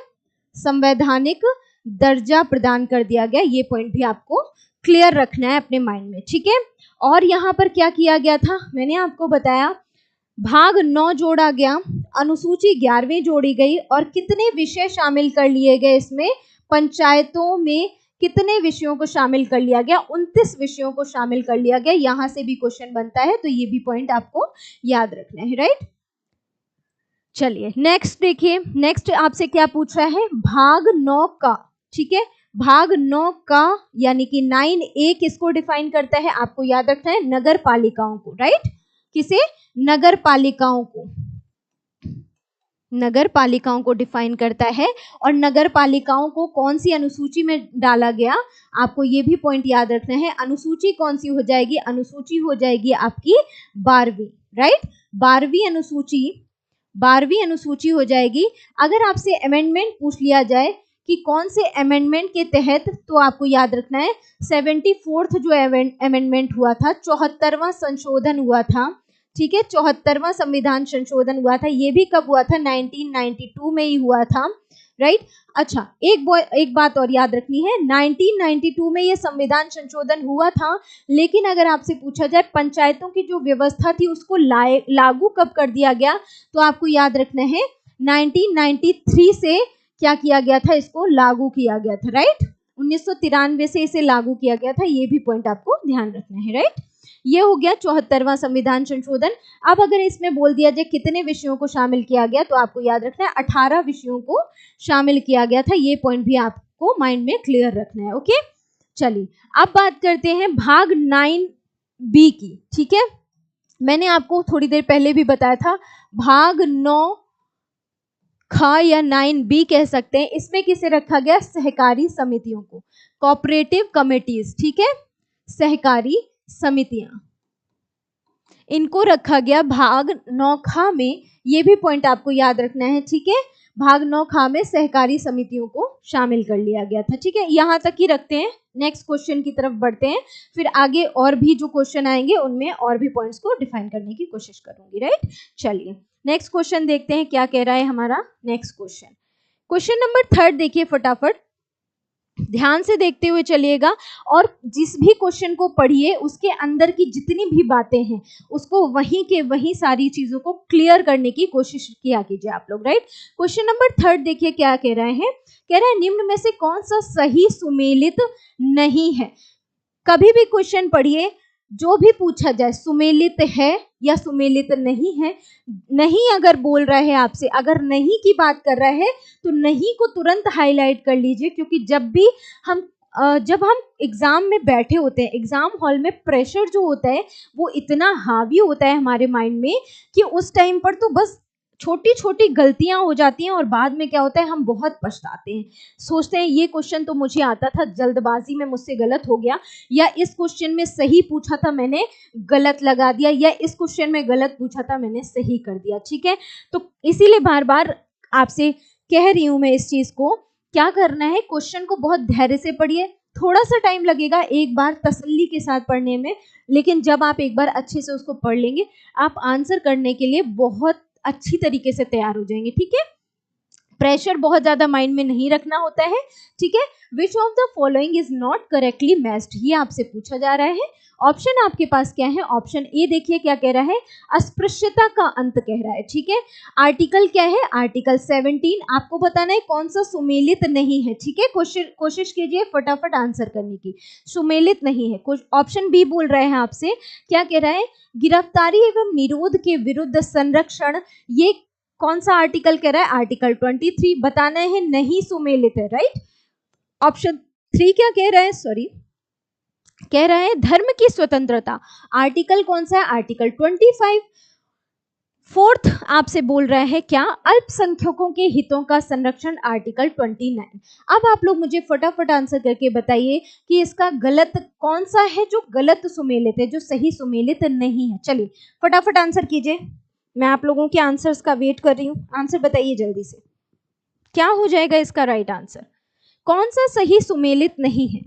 संवैधानिक दर्जा प्रदान कर दिया गया। ये पॉइंट भी आपको क्लियर रखना है अपने माइंड में, ठीक है। और यहाँ पर क्या किया गया था? मैंने आपको बताया भाग 9 जोड़ा गया, अनुसूची 11वीं जोड़ी गई, और कितने विषय शामिल कर लिए गए इसमें? पंचायतों में कितने विषयों को शामिल कर लिया गया? 29 विषयों को शामिल कर लिया गया। यहां से भी क्वेश्चन बनता है, तो ये भी पॉइंट आपको याद रखना है, राइट। चलिए नेक्स्ट देखिए। नेक्स्ट आपसे क्या पूछ रहा है? भाग 9 का, ठीक है। भाग 9 का यानी कि 9A किसको डिफाइन करता है? आपको याद रखना है नगर पालिकाओं को, राइट। किसे? नगर पालिकाओं को। नगर पालिकाओं को डिफाइन करता है। और नगर पालिकाओं को कौन सी अनुसूची में डाला गया? आपको ये भी पॉइंट याद रखना है। अनुसूची कौन सी हो जाएगी? अनुसूची हो जाएगी आपकी 12वीं, राइट। 12वीं अनुसूची हो जाएगी। अगर आपसे अमेंडमेंट पूछ लिया जाए कि कौन से अमेंडमेंट के तहत, तो आपको याद रखना है 74th जो अमेंडमेंट हुआ था, 74वां संशोधन हुआ था, ठीक है। 74वां संविधान संशोधन हुआ था। ये भी कब हुआ था? 1992 में ही हुआ था, राइट। अच्छा, एक बात और याद रखनी है, 1992 में ये संविधान संशोधन हुआ था, लेकिन अगर आपसे पूछा जाए पंचायतों की जो व्यवस्था थी उसको लागू कब कर दिया गया, तो आपको याद रखना है 1993 से क्या किया गया था? इसको लागू किया गया था, राइट। 1993 से इसे लागू किया गया था। ये भी पॉइंट आपको ध्यान रखना है, राइट। ये हो गया 74वां संविधान संशोधन। अब अगर इसमें बोल दिया जाए कितने विषयों को शामिल किया गया, तो आपको याद रखना है 18 विषयों को शामिल किया गया था। ये पॉइंट भी आपको माइंड में क्लियर रखना है, ओके। चलिए अब बात करते हैं भाग 9B की, ठीक है। मैंने आपको थोड़ी देर पहले भी बताया था भाग 9 खा या 9B कह सकते हैं। इसमें किसे रखा गया? सहकारी समितियों को, कोऑपरेटिव कमिटीज, ठीक है। सहकारी समितियां, इनको रखा गया भाग 9 खा में। ये भी पॉइंट आपको याद रखना है, ठीक है। भाग 9 खा में सहकारी समितियों को शामिल कर लिया गया था, ठीक है। यहां तक ही रखते हैं। नेक्स्ट क्वेश्चन की तरफ बढ़ते हैं, फिर आगे और भी जो क्वेश्चन आएंगे उनमें और भी पॉइंट्स को डिफाइन करने की कोशिश करूंगी, राइट। चलिए नेक्स्ट क्वेश्चन देखते हैं क्या कह रहा है हमारा नेक्स्ट क्वेश्चन। क्वेश्चन नंबर 3 देखिए फटाफट, ध्यान से देखते हुए चलिएगा, और जिस भी क्वेश्चन को पढ़िए उसके अंदर की जितनी भी बातें हैं उसको वहीं के वहीं सारी चीजों को क्लियर करने की कोशिश किया कीजिए आप लोग, राइट। क्वेश्चन नंबर 3 देखिए क्या कह रहे हैं। कह रहा है निम्न में से कौन सा सही सुमेलित नहीं है। कभी भी क्वेश्चन पढ़िए जो भी पूछा जाए सुमेलित है या सुमेलित नहीं है, नहीं अगर बोल रहा है आपसे, अगर नहीं की बात कर रहा है तो नहीं को तुरंत हाईलाइट कर लीजिए, क्योंकि जब हम एग्जाम में बैठे होते हैं, एग्जाम हॉल में प्रेशर जो होता है वो इतना हावी होता है हमारे माइंड में कि उस टाइम पर तो बस छोटी छोटी गलतियां हो जाती हैं और बाद में क्या होता है, हम बहुत पछताते हैं, सोचते हैं ये क्वेश्चन तो मुझे आता था, जल्दबाजी में मुझसे गलत हो गया, या इस क्वेश्चन में सही पूछा था मैंने गलत लगा दिया, या इस क्वेश्चन में गलत पूछा था मैंने सही कर दिया। ठीक है, तो इसीलिए बार बार आपसे कह रही हूं मैं इस चीज को, क्या करना है, क्वेश्चन को बहुत धैर्य से पढ़िए, थोड़ा सा टाइम लगेगा एक बार तसल्ली के साथ पढ़ने में, लेकिन जब आप एक बार अच्छे से उसको पढ़ लेंगे आप आंसर करने के लिए बहुत अच्छी तरीके से तैयार हो जाएंगे। ठीक है, प्रेशर बहुत ज्यादा माइंड में नहीं रखना होता है। ठीक है, which of the following is not correctly matched, ये आपसे पूछा जा रहा है। ऑप्शन आपके पास क्या है, ऑप्शन ए देखिए क्या कह रहा है, अस्पृश्यता का अंत कह रहा है। ठीक है, आर्टिकल क्या है, आर्टिकल 17, आपको बताना है कौन सा सुमेलित नहीं है। ठीक है, कोशिश कीजिए फटाफट आंसर करने की, सुमेलित नहीं है। ऑप्शन बी बोल रहे हैं आपसे, क्या कह रहा है, गिरफ्तारी एवं निरोध के विरुद्ध संरक्षण, ये कौन सा आर्टिकल कह रहा है, आर्टिकल 23, बताना है नहीं सुमेलित है, राइट। ऑप्शन 3 क्या कह रहा है, सॉरी, कह रहा है धर्म की स्वतंत्रता, आर्टिकल कौन सा है, आर्टिकल 25। फोर्थ आपसे बोल रहा है क्या, अल्पसंख्यकों के हितों का संरक्षण, आर्टिकल 29। अब आप लोग मुझे फटाफट आंसर करके बताइए कि इसका गलत कौन सा है, जो गलत सुमेलित है, जो सही सुमेलित नहीं है। चलिए फटाफट आंसर कीजिए, मैं आप लोगों के आंसर्स का वेट कर रही हूँ, आंसर बताइए जल्दी से, क्या हो जाएगा इसका राइट आंसर, कौन सा सही सुमेलित नहीं है।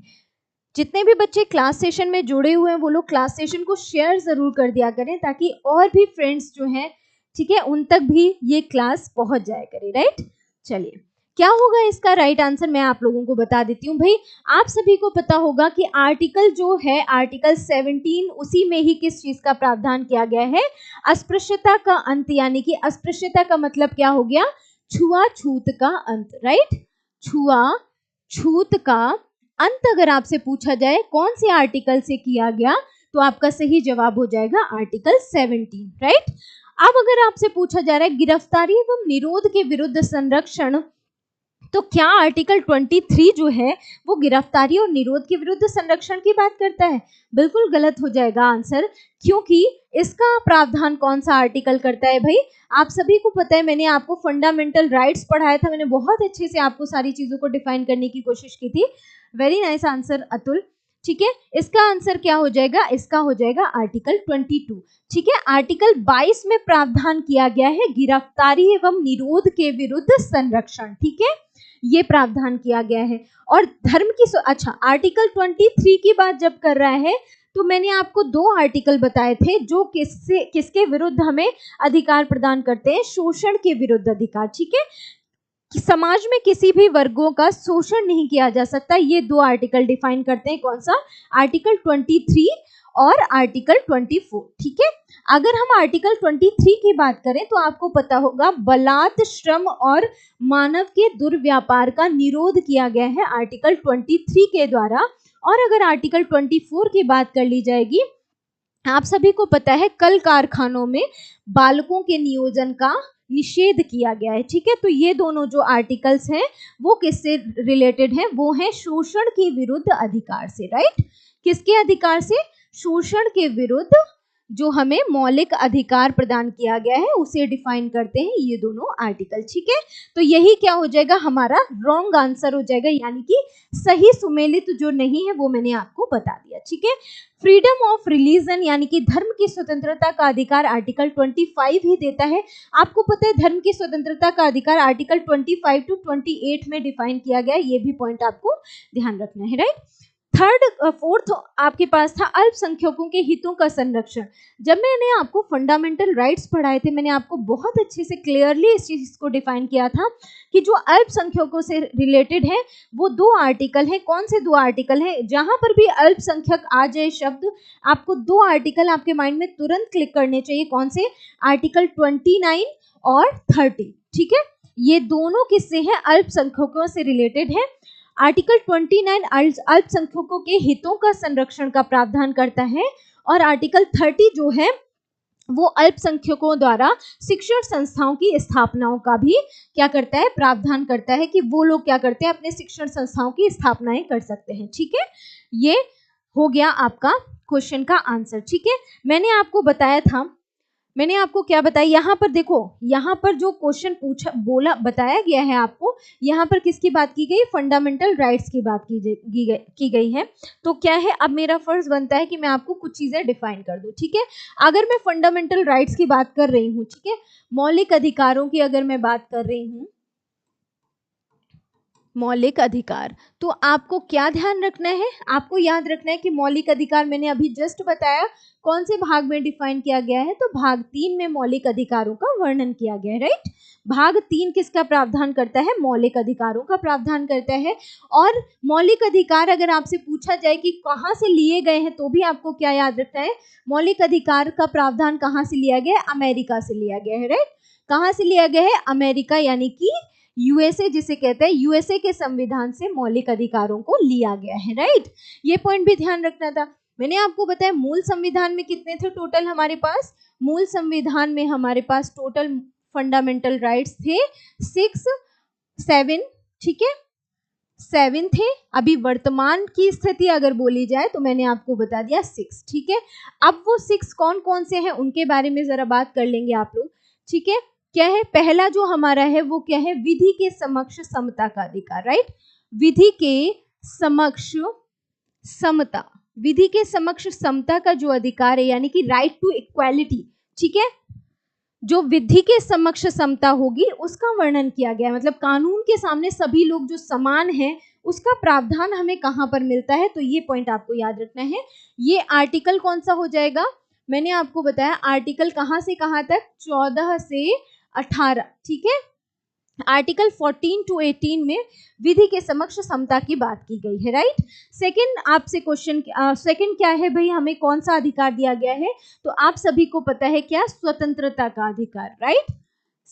जितने भी बच्चे क्लास सेशन में जुड़े हुए हैं वो लोग क्लास सेशन को शेयर जरूर कर दिया करें, ताकि और भी फ्रेंड्स जो हैं, ठीक है, उन तक भी ये क्लास पहुंच जाया करे, राइट। चलिए क्या होगा इसका राइट आंसर, मैं आप लोगों को बता देती हूँ। भाई आप सभी को पता होगा कि आर्टिकल जो है, आर्टिकल 17, उसी में ही किस चीज का प्रावधान किया गया है, अस्पृश्यता का अंत, यानी कि अस्पृश्यता का मतलब क्या हो गया, छुआछूत का अंत, राइट। छुआछूत का अंत अगर आपसे पूछा जाए कौन से आर्टिकल से किया गया, तो आपका सही जवाब हो जाएगा आर्टिकल 17, राइट। अब अगर आपसे पूछा जा रहा है गिरफ्तारी एवं निरोध के विरुद्ध संरक्षण, तो क्या आर्टिकल 23 जो है वो गिरफ्तारी और निरोध के विरुद्ध संरक्षण की बात करता है, बिल्कुल गलत हो जाएगा आंसर, क्योंकि इसका प्रावधान कौन सा आर्टिकल करता है। भाई आप सभी को पता है, मैंने आपको फंडामेंटल राइट्स पढ़ाया था, मैंने बहुत अच्छे से आपको सारी चीजों को डिफाइन करने की कोशिश की थी। Very nice answer Atul. ठीक है, इसका आंसर क्या हो जाएगा, इसका हो जाएगा आर्टिकल 22। ठीक है, आर्टिकल 22 में प्रावधान किया गया है गिरफ्तारी एवं निरोध के विरुद्ध संरक्षण, ठीक है, ये प्रावधान किया गया है। और धर्म की अच्छा, आर्टिकल 23 की बात जब कर रहा है तो मैंने आपको 2 आर्टिकल बताए थे जो किसके विरुद्ध हमें अधिकार प्रदान करते हैं, शोषण के विरुद्ध अधिकार। ठीक है, कि समाज में किसी भी वर्गों का शोषण नहीं किया जा सकता, ये 2 आर्टिकल डिफाइन करते हैं, कौन सा, आर्टिकल 23 और आर्टिकल 24। ठीक है, अगर हम आर्टिकल 23 की बात करें तो आपको पता होगा बलात्, श्रम और मानव के दुर्व्यापार का निरोध किया गया है आर्टिकल 23 के द्वारा। और अगर आर्टिकल 24 की बात कर ली जाएगी, आप सभी को पता है कल कारखानों में बालकों के नियोजन का निषेध किया गया है। ठीक है, तो ये दोनों जो आर्टिकल्स हैं वो किससे रिलेटेड हैं, वो हैं शोषण के विरुद्ध अधिकार से, राइट। किसके अधिकार से, शोषण के विरुद्ध जो हमें मौलिक अधिकार प्रदान किया गया है उसे डिफाइन करते हैं ये दोनों आर्टिकल। ठीक है, तो यही क्या हो जाएगा, हमारा रॉन्ग आंसर हो जाएगा, यानी कि सही सुमेलित जो नहीं है वो मैंने आपको बता दिया। ठीक है, फ्रीडम ऑफ रिलीजन यानी कि धर्म की स्वतंत्रता का अधिकार आर्टिकल 25 ही देता है। आपको पता है धर्म की स्वतंत्रता का अधिकार आर्टिकल 25 to 28 में डिफाइन किया गया है, ये भी पॉइंट आपको ध्यान रखना है, राइट। फोर्थ आपके पास था अल्पसंख्यकों के हितों का संरक्षण। जब मैंने आपको फंडामेंटल राइट्स पढ़ाए थे, मैंने आपको बहुत अच्छे से क्लियरली इस चीज को डिफाइन किया था कि जो अल्पसंख्यकों से रिलेटेड है वो 2 आर्टिकल है। कौन से 2 आर्टिकल है, जहां पर भी अल्पसंख्यक आ जाए शब्द, आपको 2 आर्टिकल आपके माइंड में तुरंत क्लिक करने चाहिए, कौन से, आर्टिकल 29 और 30। ठीक है, ये दोनों किससे हैं, अल्पसंख्यकों से रिलेटेड है। आर्टिकल 29 अल्पसंख्यकों के हितों का संरक्षण का प्रावधान करता है और आर्टिकल 30 जो है वो अल्पसंख्यकों द्वारा शिक्षण संस्थाओं की स्थापनाओं का भी क्या करता है, प्रावधान करता है कि वो लोग क्या करते हैं, अपने शिक्षण संस्थाओं की स्थापनाएं कर सकते हैं। ठीक है, ये हो गया आपका क्वेश्चन का आंसर। ठीक है, मैंने आपको बताया था, मैंने आपको क्या बताया, यहाँ पर देखो, यहाँ पर जो क्वेश्चन बताया गया है आपको, यहाँ पर किसकी बात की गई, फंडामेंटल राइट्स की बात की गई है। तो क्या है, अब मेरा फर्ज बनता है कि मैं आपको कुछ चीजें डिफाइन कर दूं। ठीक है, अगर मैं फंडामेंटल राइट्स की बात कर रही हूँ, ठीक है, मौलिक अधिकारों की अगर मैं बात कर रही हूँ, मौलिक अधिकार, तो आपको क्या ध्यान रखना है, आपको याद रखना है कि मौलिक अधिकार मैंने अभी जस्ट बताया कौन से भाग में डिफाइन किया गया है, तो भाग 3 में मौलिक अधिकारों का वर्णन किया गया है। राइट, भाग 3 किसका प्रावधान करता है, मौलिक अधिकारों का प्रावधान करता है। और मौलिक अधिकार अगर आपसे पूछा जाए कि कहाँ से लिए गए हैं, तो भी आपको क्या याद रखना है, मौलिक अधिकार का प्रावधान कहाँ से लिया गया है, अमेरिका से लिया गया है। राइट, कहाँ से लिया गया है, अमेरिका, यानी कि यूएसए जिसे कहते हैं, यूएसए के संविधान से मौलिक अधिकारों को लिया गया है। राइट, ये पॉइंट भी ध्यान रखना था। मैंने आपको बताया मूल संविधान में कितने थे टोटल हमारे पास, मूल संविधान में हमारे पास टोटल फंडामेंटल राइट्स थे 7। ठीक है, 7 थे। अभी वर्तमान की स्थिति अगर बोली जाए तो मैंने आपको बता दिया 6। ठीक है, अब वो 6 कौन कौन से हैं उनके बारे में जरा बात कर लेंगे आप लोग। ठीक है, क्या है, पहला जो हमारा है वो क्या है, विधि के समक्ष समता का अधिकार। राइट, विधि के समक्ष समता, विधि के समक्ष समता का जो अधिकार है, यानी कि राइट टू इक्वालिटी। ठीक है, जो विधि के समक्ष समता होगी उसका वर्णन किया गया है, मतलब कानून के सामने सभी लोग जो समान हैं उसका प्रावधान हमें कहां पर मिलता है, तो ये पॉइंट आपको याद रखना है। ये आर्टिकल कौन सा हो जाएगा, मैंने आपको बताया आर्टिकल कहां से कहां तक, 14 से 18। ठीक है, आर्टिकल 14 to 18 में विधि के समक्ष समता की बात की गई है। राइट, सेकंड आपसे क्वेश्चन, सेकंड क्या है भाई, हमें कौन सा अधिकार दिया गया है, तो आप सभी को पता है क्या, स्वतंत्रता का अधिकार। राइट,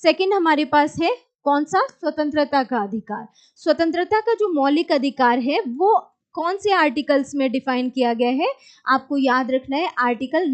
सेकंड हमारे पास है कौन सा, स्वतंत्रता का अधिकार। स्वतंत्रता का जो मौलिक अधिकार है वो कौन से आर्टिकल्स में डिफाइन किया गया है, आपको याद रखना है, आर्टिकल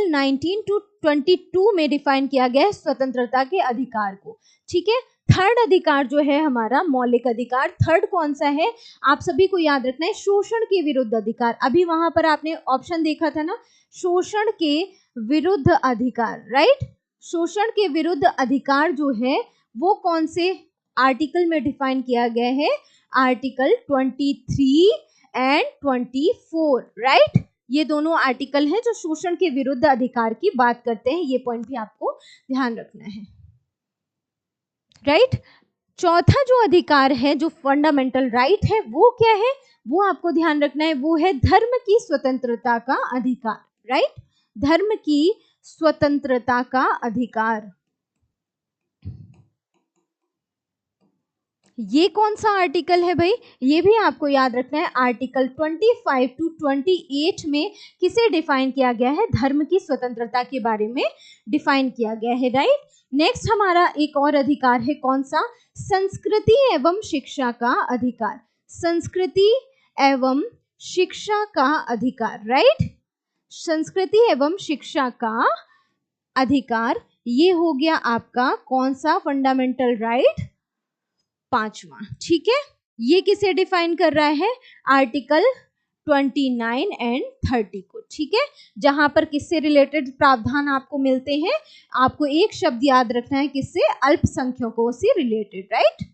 19 to 22 में डिफाइन किया गया है स्वतंत्रता के अधिकार को। ठीक है, थर्ड अधिकार जो है हमारा मौलिक अधिकार, थर्ड कौन सा है, आप सभी को याद रखना है, शोषण के विरुद्ध अधिकार। अभी वहां पर आपने ऑप्शन देखा था ना, शोषण के विरुद्ध अधिकार। राइट, शोषण के विरुद्ध अधिकार जो है वो कौन से आर्टिकल में डिफाइन किया गया है, आर्टिकल 23 एंड 24। राइट, ये दोनों आर्टिकल हैं जो शोषण के विरुद्ध अधिकार की बात करते हैं, ये पॉइंट भी आपको ध्यान रखना है। राइट, चौथा जो अधिकार है, जो फंडामेंटल राइट है, वो क्या है, वो आपको ध्यान रखना है, वो है धर्म की स्वतंत्रता का अधिकार। राइट, धर्म की स्वतंत्रता का अधिकार। ये कौन सा आर्टिकल है भाई, ये भी आपको याद रखना है, आर्टिकल 25 to 28 में किसे डिफाइन किया गया है, धर्म की स्वतंत्रता के बारे में डिफाइन किया गया है। राइट, नेक्स्ट हमारा एक और अधिकार है, कौन सा, संस्कृति एवं शिक्षा का अधिकार। संस्कृति एवं शिक्षा का अधिकार। राइट, संस्कृति एवं शिक्षा का अधिकार, ये हो गया आपका कौन सा, फंडामेंटल राइट, 5वां। ठीक है, ये किसे डिफाइन कर रहा है, आर्टिकल 29 एंड 30 को। ठीक है, जहां पर किससे रिलेटेड प्रावधान आपको मिलते हैं, आपको एक शब्द याद रखना है, किससे, अल्पसंख्यकों से रिलेटेड। राइट,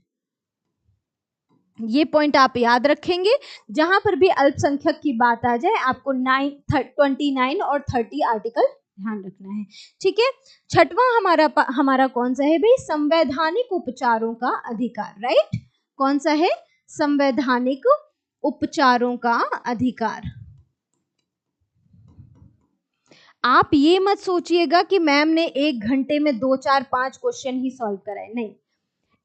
ये पॉइंट आप याद रखेंगे, जहां पर भी अल्पसंख्यक की बात आ जाए आपको 29 और 30 आर्टिकल ध्यान रखना है। ठीक है, छठवां हमारा कौन सा है भाई, संवैधानिक उपचारों का अधिकार। राइट, कौन सा है, संवैधानिक उपचारों का अधिकार। आप ये मत सोचिएगा कि मैम ने 1 घंटे में 2, 4, 5 क्वेश्चन ही सॉल्व कराए, नहीं,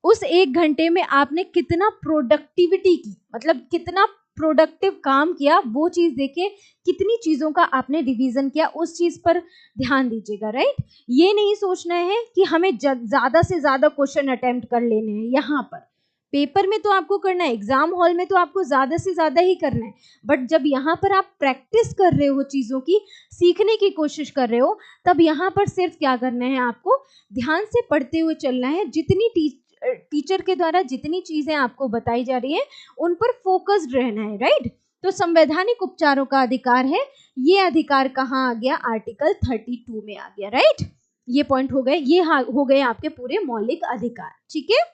उस 1 घंटे में आपने कितना प्रोडक्टिविटी की, मतलब कितना प्रोडक्टिव काम किया, वो चीज देखे, कितनी चीजों का आपने रिवीजन किया, उस चीज पर ध्यान दीजिएगा। राइट, ये नहीं सोचना है कि हमें ज्यादा से ज्यादा क्वेश्चन अटेम्प्ट कर लेने हैं यहाँ पर, पेपर में तो आपको करना है, एग्जाम हॉल में तो आपको ज्यादा से ज्यादा ही करना है, बट जब यहाँ पर आप प्रैक्टिस कर रहे हो, चीजों की सीखने की कोशिश कर रहे हो, तब यहाँ पर सिर्फ क्या करना है, आपको ध्यान से पढ़ते हुए चलना है। जितनी टीचर के द्वारा जितनी चीजें आपको बताई जा रही है उन पर फोकस्ड रहना है, राइट। तो संवैधानिक उपचारों का अधिकार है, ये अधिकार कहाँ आ गया, आर्टिकल 32 में आ गया, राइट। ये पॉइंट हो गए, ये हो गए आपके पूरे मौलिक अधिकार, ठीक है।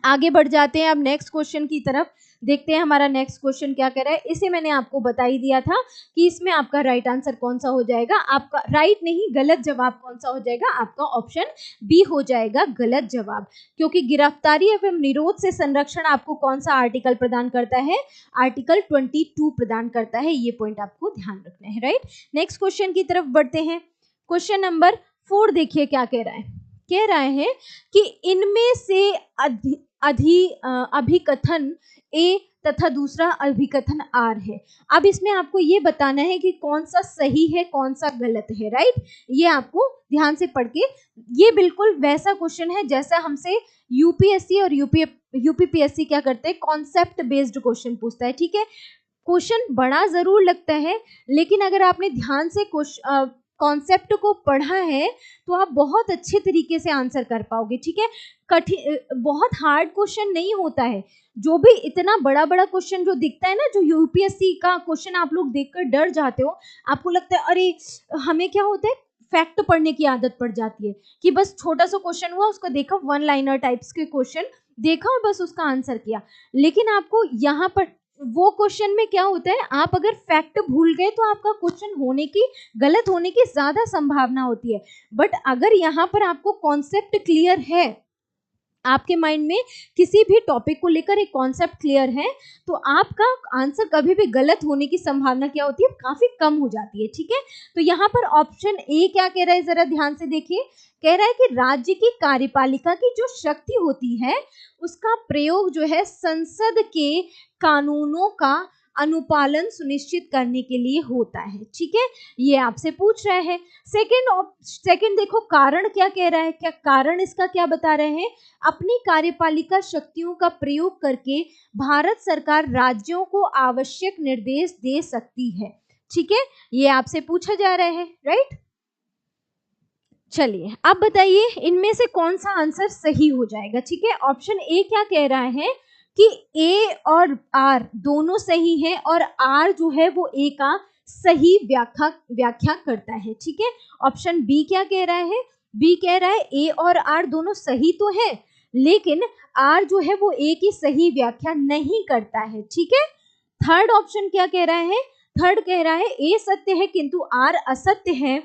आगे बढ़ जाते हैं अब नेक्स्ट क्वेश्चन की तरफ। देखते हैं हमारा नेक्स्ट क्वेश्चन क्या कह रहा है। इसे मैंने आपको बता ही दिया था कि इसमें आपका राइट आंसर कौन सा हो जाएगा, आपका राइट नहीं गलत जवाब कौन सा हो जाएगा, आपका ऑप्शन बी हो जाएगा गलत जवाब। क्योंकि गिरफ्तारी एवं निरोध से संरक्षण आपको कौन सा आर्टिकल प्रदान करता है, आर्टिकल 22 प्रदान करता है। ये पॉइंट आपको ध्यान रखना है, राइट। नेक्स्ट क्वेश्चन की तरफ बढ़ते हैं। क्वेश्चन नंबर 4 देखिए क्या कह रहा है। कह रहा है कि इनमें से अभिकथन ए तथा दूसरा अभिकथन आर है। अब इसमें आपको ये बताना है कि कौन सा सही है कौन सा गलत है, राइट। ये आपको ध्यान से पढ़ के, ये बिल्कुल वैसा क्वेश्चन है जैसा हमसे यूपीएससी और यूपीपीएससी क्या करते हैं, कॉन्सेप्ट बेस्ड क्वेश्चन पूछता है, ठीक है। क्वेश्चन बड़ा जरूर लगता है, लेकिन अगर आपने ध्यान से कॉन्सेप्ट को पढ़ा है तो आप बहुत अच्छे तरीके से आंसर कर पाओगे, ठीक है। बहुत हार्ड क्वेश्चन नहीं होता है। जो भी इतना बड़ा बड़ा क्वेश्चन जो दिखता है ना, जो यूपीएससी का क्वेश्चन आप लोग देखकर डर जाते हो, आपको लगता है अरे हमें क्या होता है, फैक्ट पढ़ने की आदत पड़ जाती है कि बस छोटा सा क्वेश्चन हुआ, उसको देखा, वन लाइनर टाइप्स के क्वेश्चन देखा और बस उसका आंसर किया। लेकिन आपको यहाँ पर वो क्वेश्चन में क्या होता है, आप अगर फैक्ट भूल गए तो आपका क्वेश्चन होने की, गलत होने की ज्यादा संभावना होती है। बट अगर यहाँ पर आपको कॉन्सेप्ट क्लियर है, आपके माइंड में किसी भी टॉपिक को लेकर एक कॉन्सेप्ट क्लियर है, तो आपका आंसर कभी भी गलत होने की संभावना क्या होती है, काफी कम हो जाती है, ठीक है। तो यहाँ पर ऑप्शन ए क्या कह रहा है, जरा ध्यान से देखिए। कह रहा है कि राज्य की कार्यपालिका की जो शक्ति होती है उसका प्रयोग जो है संसद के कानूनों का अनुपालन सुनिश्चित करने के लिए होता है, ठीक है। ये आपसे पूछ रहा है। सेकंड देखो कारण क्या कह रहा है, क्या कारण इसका क्या बता रहे हैं, अपनी कार्यपालिका शक्तियों का प्रयोग करके भारत सरकार राज्यों को आवश्यक निर्देश दे सकती है, ठीक है। ये आपसे पूछा जा रहा है, राइट। चलिए अब बताइए इनमें से कौन सा आंसर सही हो जाएगा, ठीक है। ऑप्शन ए क्या कह रहा है कि ए और आर दोनों सही है और आर जो है वो ए का सही व्याख्या करता है, ठीक है। ऑप्शन बी क्या कह रहा है, बी कह रहा है ए और आर दोनों सही तो है, लेकिन आर जो है वो ए की सही व्याख्या नहीं करता है, ठीक है। थर्ड ऑप्शन क्या कह रहा है, थर्ड कह रहा है ए सत्य है किंतु आर असत्य है,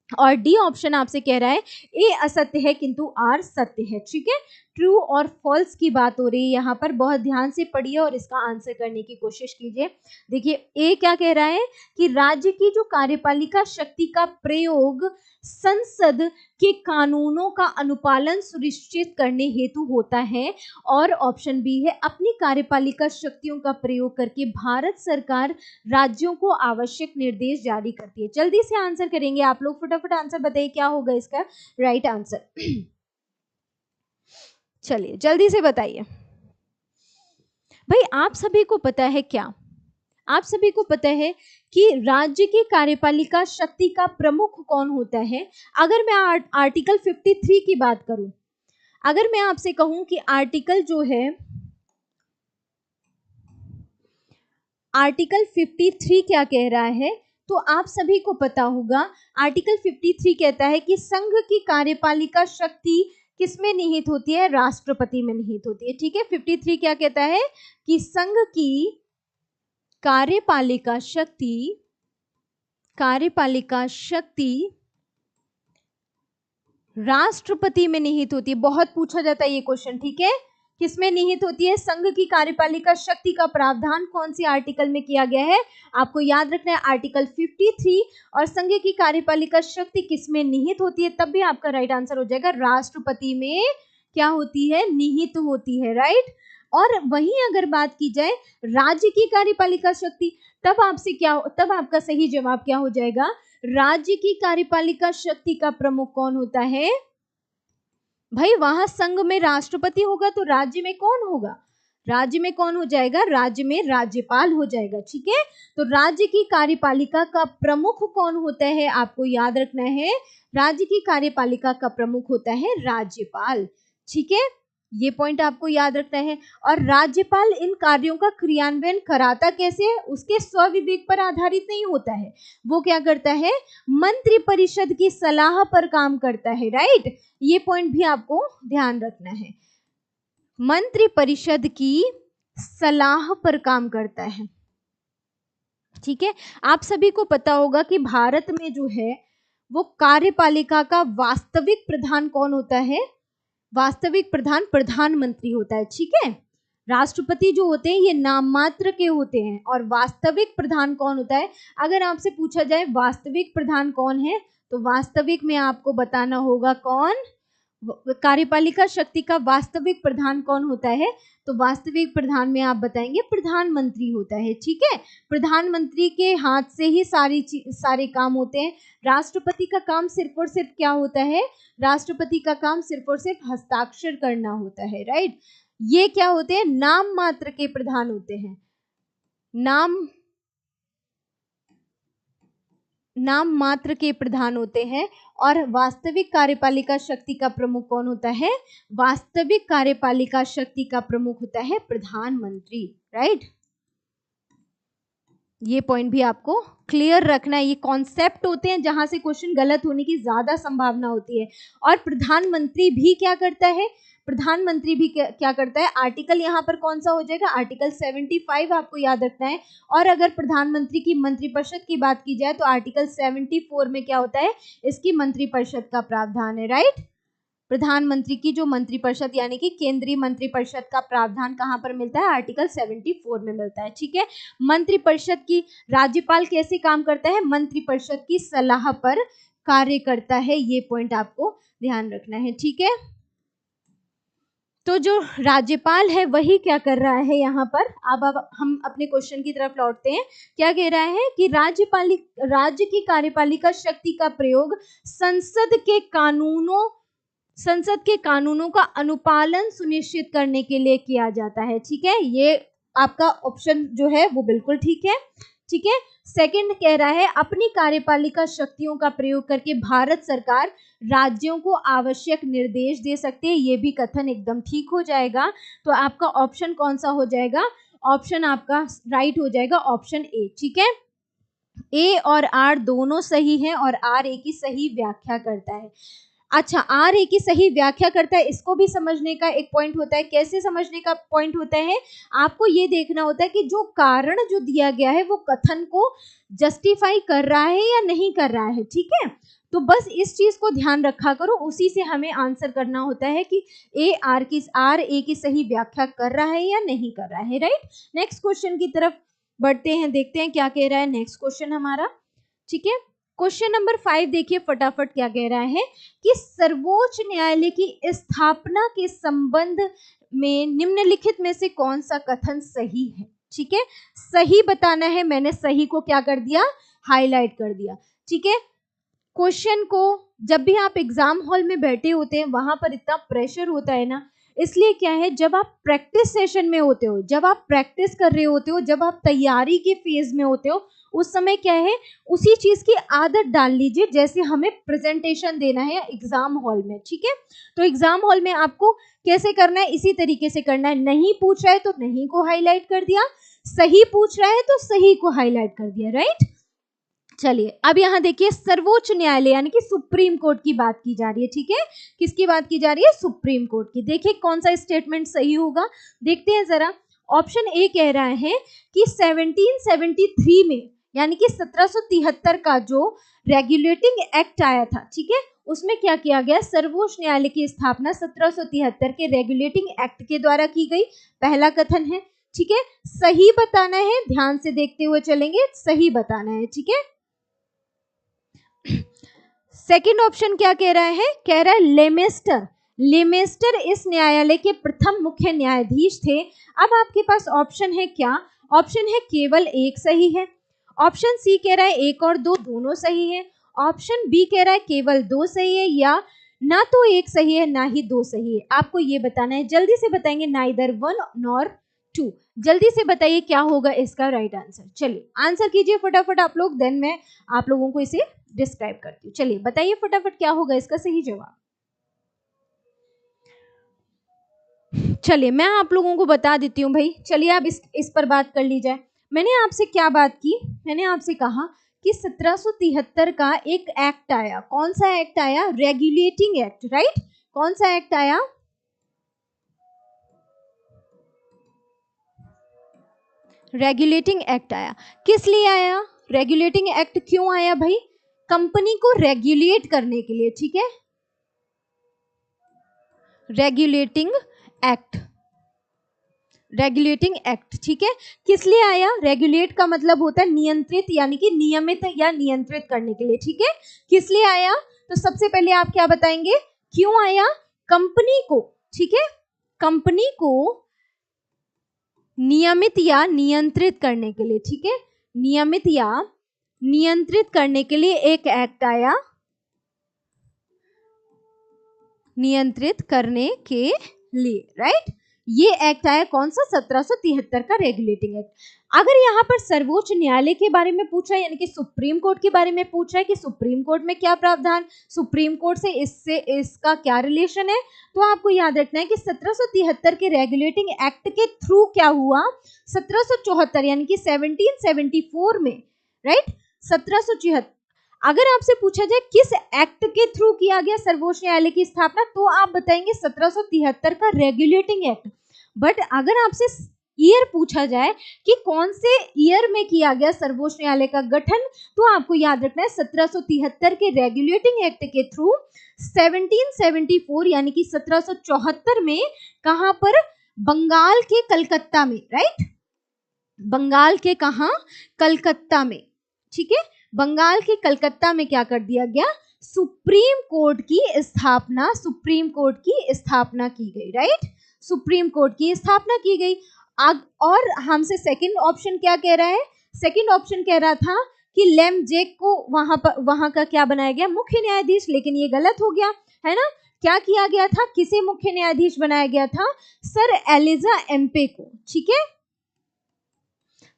और डी ऑप्शन आपसे कह रहा है ए असत्य है किंतु आर सत्य है, ठीक है। ट्रू और फॉल्स की बात हो रही है यहाँ पर, बहुत ध्यान से पढ़िए और इसका आंसर करने की कोशिश कीजिए। देखिए ए क्या कह रहा है कि राज्य की जो कार्यपालिका शक्ति का प्रयोग संसद के कानूनों का अनुपालन सुनिश्चित करने हेतु होता है, और ऑप्शन बी है अपनी कार्यपालिका शक्तियों का प्रयोग करके भारत सरकार राज्यों को आवश्यक निर्देश जारी करती है। जल्दी से आंसर करेंगे आप लोग, फटाफट आंसर बताइए क्या होगा इसका राइट आंसर। चलिए जल्दी से बताइए भाई। आप सभी को पता है क्या, आप सभी को पता है कि राज्य की कार्यपालिका शक्ति का प्रमुख कौन होता है। अगर मैं आर्टिकल 53 की बात करूं, अगर मैं आपसे कहूं कि आर्टिकल जो है, आर्टिकल 53 क्या कह रहा है, तो आप सभी को पता होगा आर्टिकल 53 कहता है कि संघ की कार्यपालिका शक्ति किसमें निहित होती है, राष्ट्रपति में निहित होती है, ठीक है। 53 क्या कहता है कि संघ की कार्यपालिका शक्ति राष्ट्रपति में निहित होती है। बहुत पूछा जाता है ये क्वेश्चन, ठीक है। किसमें निहित होती है, संघ की कार्यपालिका शक्ति का प्रावधान कौन सी आर्टिकल में किया गया है, आपको याद रखना है आर्टिकल 53, और संघ की कार्यपालिका शक्ति किसमें निहित होती है, तब भी आपका राइट आंसर हो जाएगा राष्ट्रपति में क्या होती है, निहित होती है, राइट। और वहीं अगर बात की जाए राज्य की कार्यपालिका शक्ति, तब आपसे क्या, तब आपका सही जवाब क्या हो जाएगा, राज्य की कार्यपालिका शक्ति का प्रमुख कौन होता है, भाई वहां संघ में राष्ट्रपति होगा तो राज्य में कौन होगा? राज्य में कौन हो जाएगा? राज्य में राज्यपाल हो जाएगा। ठीक है, तो राज्य की कार्यपालिका का प्रमुख कौन होता है? आपको याद रखना है, राज्य की कार्यपालिका का प्रमुख होता है राज्यपाल। ठीक है, ये पॉइंट आपको याद रखना है। और राज्यपाल इन कार्यों का क्रियान्वयन कराता कैसे है? उसके स्वविवेक पर आधारित नहीं होता है, वो क्या करता है? मंत्रिपरिषद की सलाह पर काम करता है। राइट, ये पॉइंट भी आपको ध्यान रखना है, मंत्रिपरिषद की सलाह पर काम करता है। ठीक है, आप सभी को पता होगा कि भारत में जो है वो कार्यपालिका का वास्तविक प्रधान कौन होता है? वास्तविक प्रधान प्रधानमंत्री होता है। ठीक है, राष्ट्रपति जो होते हैं ये नाम मात्र के होते हैं, और वास्तविक प्रधान कौन होता है? अगर आपसे पूछा जाए वास्तविक प्रधान कौन है, तो वास्तविक में आपको बताना होगा कौन? कार्यपालिका शक्ति का वास्तविक प्रधान कौन होता है? तो वास्तविक प्रधान में आप बताएंगे प्रधानमंत्री होता है। ठीक है, प्रधानमंत्री के हाथ से ही सारे काम होते हैं। राष्ट्रपति का काम सिर्फ और सिर्फ क्या होता है? राष्ट्रपति का काम सिर्फ और सिर्फ हस्ताक्षर करना होता है। राइट, ये क्या होते हैं? नाम मात्र के प्रधान होते हैं। नाम मात्र के प्रधान होते हैं। और वास्तविक कार्यपालिका शक्ति का प्रमुख कौन होता है? वास्तविक कार्यपालिका शक्ति का प्रमुख होता है प्रधानमंत्री। राइट, ये पॉइंट भी आपको क्लियर रखना है। ये कॉन्सेप्ट होते हैं जहां से क्वेश्चन गलत होने की ज्यादा संभावना होती है। और प्रधानमंत्री भी क्या करता है? प्रधानमंत्री भी क्या करता है? आर्टिकल यहाँ पर कौन सा हो जाएगा? आर्टिकल 75 आपको याद रखना है। और अगर प्रधानमंत्री की मंत्रिपरिषद की बात की जाए तो आर्टिकल 74 में क्या होता है? इसकी मंत्रिपरिषद का प्रावधान है। राइट, प्रधानमंत्री की जो मंत्रिपरिषद यानी कि केंद्रीय मंत्रिपरिषद का प्रावधान कहाँ पर मिलता है? आर्टिकल 74 में मिलता है। ठीक है, मंत्रिपरिषद की राज्यपाल कैसे काम करता है? मंत्रिपरिषद की सलाह पर कार्य करता है। ये पॉइंट आपको ध्यान रखना है। ठीक है, तो जो राज्यपाल है वही क्या कर रहा है यहाँ पर? अब हम अपने क्वेश्चन की तरफ लौटते हैं। क्या कह रहा है कि राज्य की कार्यपालिका शक्ति का प्रयोग संसद के कानूनों का अनुपालन सुनिश्चित करने के लिए किया जाता है। ठीक है, ये आपका ऑप्शन जो है वो बिल्कुल ठीक है। ठीक है, सेकंड कह रहा है अपनी कार्यपालिका शक्तियों का प्रयोग करके भारत सरकार राज्यों को आवश्यक निर्देश दे सकती है। ये भी कथन एकदम ठीक हो जाएगा। तो आपका ऑप्शन कौन सा हो जाएगा? ऑप्शन आपका राइट हो जाएगा, ऑप्शन ए। ठीक है, ए और आर दोनों सही हैं और आर ए की सही व्याख्या करता है। अच्छा, आर ए की सही व्याख्या करता है, इसको भी समझने का एक पॉइंट होता है। कैसे समझने का पॉइंट होता है? आपको ये देखना होता है कि जो कारण जो दिया गया है वो कथन को जस्टिफाई कर रहा है या नहीं कर रहा है। ठीक है, तो बस इस चीज को ध्यान रखा करो, उसी से हमें आंसर करना होता है कि आर ए की सही व्याख्या कर रहा है या नहीं कर रहा है। राइट, नेक्स्ट क्वेश्चन की तरफ बढ़ते हैं, देखते हैं क्या कह रहा है नेक्स्ट क्वेश्चन हमारा। ठीक है, क्वेश्चन नंबर 5 देखिए फटाफट क्या कह रहा है कि सर्वोच्च न्यायालय की स्थापना के संबंध में निम्नलिखित में से कौन सा कथन सही है? ठीक है, सही बताना है। मैंने सही को क्या कर दिया? हाईलाइट कर दिया। ठीक है, क्वेश्चन को जब भी आप एग्जाम हॉल में बैठे होते हैं वहां पर इतना प्रेशर होता है ना, इसलिए क्या है, जब आप प्रैक्टिस सेशन में होते हो, जब आप प्रैक्टिस कर रहे होते हो, जब आप तैयारी के फेज में होते हो, उस समय क्या है, उसी चीज की आदत डाल लीजिए जैसे हमें प्रेजेंटेशन देना है एग्जाम हॉल में। ठीक है, तो एग्जाम हॉल में आपको कैसे करना है? इसी तरीके से करना है। नहीं पूछ रहा है तो नहीं को हाईलाइट कर दिया, सही पूछ रहा है तो सही को हाईलाइट कर दिया। राइट, चलिए अब यहाँ देखिए सर्वोच्च न्यायालय यानी कि सुप्रीम कोर्ट की बात की जा रही है। ठीक है, किसकी बात की जा रही है? सुप्रीम कोर्ट की। देखिए कौन सा स्टेटमेंट सही होगा, देखते हैं जरा। ऑप्शन ए कह रहा है कि 1773 में यानी कि 1773 का जो रेगुलेटिंग एक्ट आया था, ठीक है, उसमें क्या किया गया? सर्वोच्च न्यायालय की स्थापना 1773 के रेगुलेटिंग एक्ट के द्वारा की गई। पहला कथन है। ठीक है, सही बताना है, ध्यान से देखते हुए चलेंगे, सही बताना है। ठीक है, सेकंड ऑप्शन क्या कह रहा है? कह रहा है लेमेस्टर इस न्यायालय के प्रथम मुख्य न्यायाधीश थे। अब आपके पास ऑप्शन है क्या? ऑप्शन है केवल एक सही है। ऑप्शन सी कह रहा है एक और दो दोनों सही है। ऑप्शन बी कह रहा है केवल दो सही है, या ना तो एक सही है ना ही दो सही है, आपको ये बताना है। जल्दी से बताएंगे, नाइदर वन नॉर टू। जल्दी से बताइए क्या होगा इसका राइट आंसर। चलिए आंसर कीजिए फटाफट आप लोग, देन मैं आप लोगों को इसे डिस्क्राइब करती हूँ। चलिए बताइए फटाफट क्या होगा इसका सही जवाब। चलिए मैं आप लोगों को बता देती हूँ भाई। चलिए अब इस पर बात कर ली जाए। मैंने आपसे क्या बात की, मैंने आपसे कहा कि 1773 का एक एक्ट आया। कौन सा एक्ट आया? Regulating act, right. कौन सा एक्ट आया? रेगुलेटिंग एक्ट आया। किस लिए आया? रेगुलेटिंग एक्ट क्यों आया भाई? कंपनी को रेगुलेट करने के लिए, ठीक है। रेगुलेटिंग एक्ट, रेगुलेटिंग एक्ट, ठीक है। किस लिए आया? रेगुलेट का मतलब होता है नियंत्रित, यानी कि नियमित या नियंत्रित करने के लिए, ठीक है। किस लिए आया? तो सबसे पहले आप क्या बताएंगे, क्यों आया? कंपनी को, ठीक है, कंपनी को नियमित या नियंत्रित करने के लिए, ठीक है, नियमित या नियंत्रित करने के लिए एक एक्ट आया, नियंत्रित करने के लिए, राइट। ये एक्ट आया कौन सा? 1773 का रेगुलेटिंग एक्ट। अगर यहाँ पर सर्वोच्च न्यायालय के बारे में पूछा है, यानी कि सुप्रीम कोर्ट के बारे में पूछा है कि सुप्रीम कोर्ट में क्या प्रावधान, सुप्रीम कोर्ट से इससे इसका क्या रिलेशन है, तो आपको याद रखना है कि 1773 के रेगुलेटिंग एक्ट के थ्रू क्या हुआ, 1774 यानी कि 1774 में, राइट, 1774। अगर आपसे पूछा जाए किस एक्ट के थ्रू किया गया सर्वोच्च न्यायालय की स्थापना, तो आप बताएंगे 1773 का रेगुलेटिंग एक्ट। बट अगर आपसे ईयर पूछा जाए कि कौन से ईयर में किया गया सर्वोच्च न्यायालय का गठन, तो आपको याद रखना है 1773 के रेगुलेटिंग एक्ट के थ्रू 1774 यानी कि 1774 में, कहां पर? बंगाल के कलकत्ता में, राइट। बंगाल के कहा? कलकत्ता में, ठीक है। बंगाल के कलकत्ता में क्या कर दिया गया? सुप्रीम कोर्ट की स्थापना, सुप्रीम कोर्ट की स्थापना की गई, राइट। सुप्रीम कोर्ट की स्थापना की गई। और हमसे सेकंड ऑप्शन क्या कह रहा है? सेकंड ऑप्शन कह रहा था कि लेमजेक को वहां का क्या बनाया गया? मुख्य न्यायाधीश। लेकिन ये गलत हो गया, है ना। क्या किया गया था? किसे मुख्य न्यायाधीश बनाया गया था? सर एलिजा एम्पे को, ठीक है।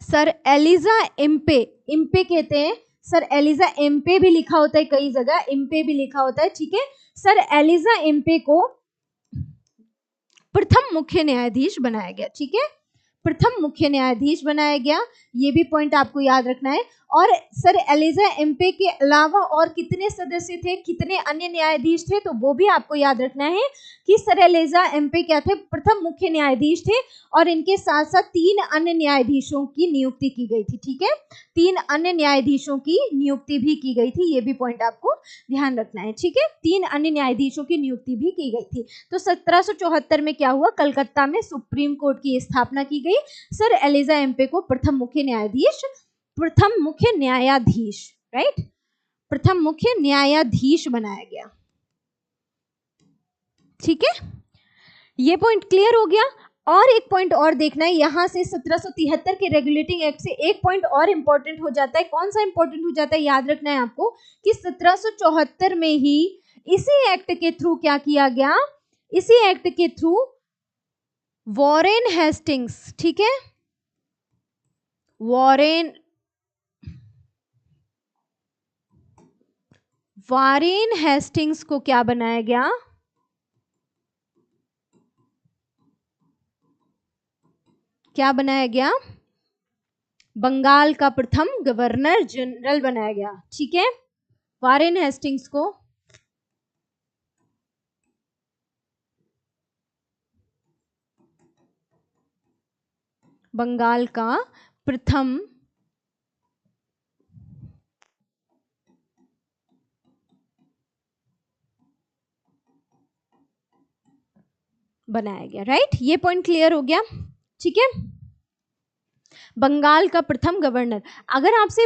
सर एलिजा एम्पे, इम्पे कहते हैं, सर एलिजा एम्पे भी लिखा होता है कई जगह, इम्पे भी लिखा होता है, ठीक है। सर एलिजा एम्पे को प्रथम मुख्य न्यायाधीश बनाया गया, ठीक है, प्रथम मुख्य न्यायाधीश बनाया गया। ये भी पॉइंट आपको याद रखना है। और सर एलिजा एम्पे के अलावा और कितने सदस्य थे, कितने अन्य न्यायाधीश थे, तो वो भी आपको याद रखना है कि सर एलिजा एम्पे क्या थे? प्रथम मुख्य न्यायाधीश थे। और इनके साथ साथ 3 अन्य न्यायाधीशों की नियुक्ति की गई थी, ठीक है। 3 अन्य न्यायाधीशों की नियुक्ति भी की गई थी, ये भी पॉइंट आपको ध्यान रखना है, ठीक है। 3 अन्य न्यायाधीशों की नियुक्ति भी की गई थी। तो 1774 में क्या हुआ? कलकत्ता में सुप्रीम कोर्ट की स्थापना की गई। सर एलिजा एम्पे को प्रथम मुख्य न्यायाधीश, प्रथम मुख्य न्यायाधीश, राइट, प्रथम मुख्य न्यायाधीश बनाया गया, ठीक है। ये पॉइंट क्लियर हो गया। और एक पॉइंट और देखना है यहां से, 1773 के रेगुलेटिंग एक्ट से एक पॉइंट और इंपॉर्टेंट हो जाता है। कौन सा इंपॉर्टेंट हो जाता है? याद रखना है आपको कि 1774 में ही इसी एक्ट के थ्रू क्या किया गया? इसी एक्ट के थ्रू वॉरेन हेस्टिंग्स, ठीक है, वॉरेन हेस्टिंग्स को क्या बनाया गया? क्या बनाया गया? बंगाल का प्रथम गवर्नर जनरल बनाया गया, ठीक है। वॉरेन हेस्टिंग्स को बंगाल का प्रथम बनाया गया, राइट। ये पॉइंट क्लियर हो गया, ठीक है। बंगाल का प्रथम गवर्नर। अगर आपसे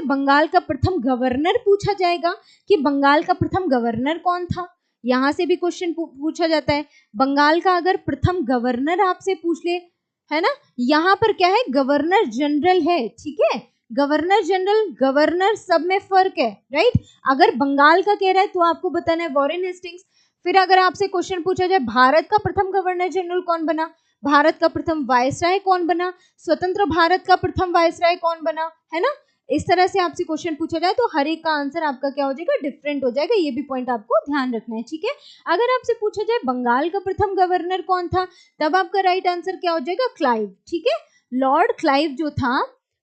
बंगाल का प्रथम गवर्नर पूछा जाएगा कि बंगाल का प्रथम गवर्नर कौन था, यहां से भी क्वेश्चन पूछा जाता है। बंगाल का अगर प्रथम गवर्नर आपसे पूछ ले, है ना, यहां पर क्या है? गवर्नर जनरल है, ठीक है, गवर्नर जनरल, गवर्नर सब में फर्क है, राइट। अगर बंगाल का कह रहा है तो आपको बताना है वॉरेन हेस्टिंग्स। फिर अगर आपसे क्वेश्चन पूछा जाए भारत का प्रथम गवर्नर जनरल कौन बना, भारत का प्रथम वायसराय कौन बना, स्वतंत्र भारत का प्रथम वायसराय कौन बना, है ना। इस तरह से आपसे क्वेश्चन पूछा जाए तो हर एक का आंसर आपका क्या हो जाएगा, डिफरेंट हो जाएगा। ये भी पॉइंट आपको ध्यान रखना है, ठीक है। अगर आपसे पूछा जाए बंगाल का प्रथम गवर्नर कौन था, तब आपका राइट आंसर क्या हो जाएगा, क्लाइव, ठीक है। लॉर्ड क्लाइव जो था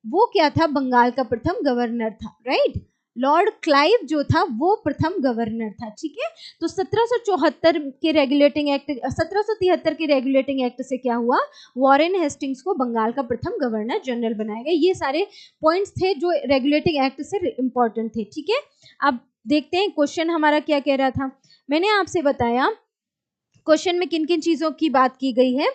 वो क्या था, बंगाल का प्रथम गवर्नर था, राइट। लॉर्ड क्लाइव जो था वो प्रथम गवर्नर था, ठीक है। तो 1774 के रेगुलेटिंग एक्ट, 1773 के रेगुलेटिंग एक्ट से क्या हुआ, वॉरेन हेस्टिंग्स को बंगाल का प्रथम गवर्नर जनरल बनाया गया। ये सारे पॉइंट्स थे जो रेगुलेटिंग एक्ट से इंपॉर्टेंट थे, ठीक है। अब देखते हैं क्वेश्चन हमारा क्या कह रहा था। मैंने आपसे बताया क्वेश्चन में किन किन चीजों की बात की गई है।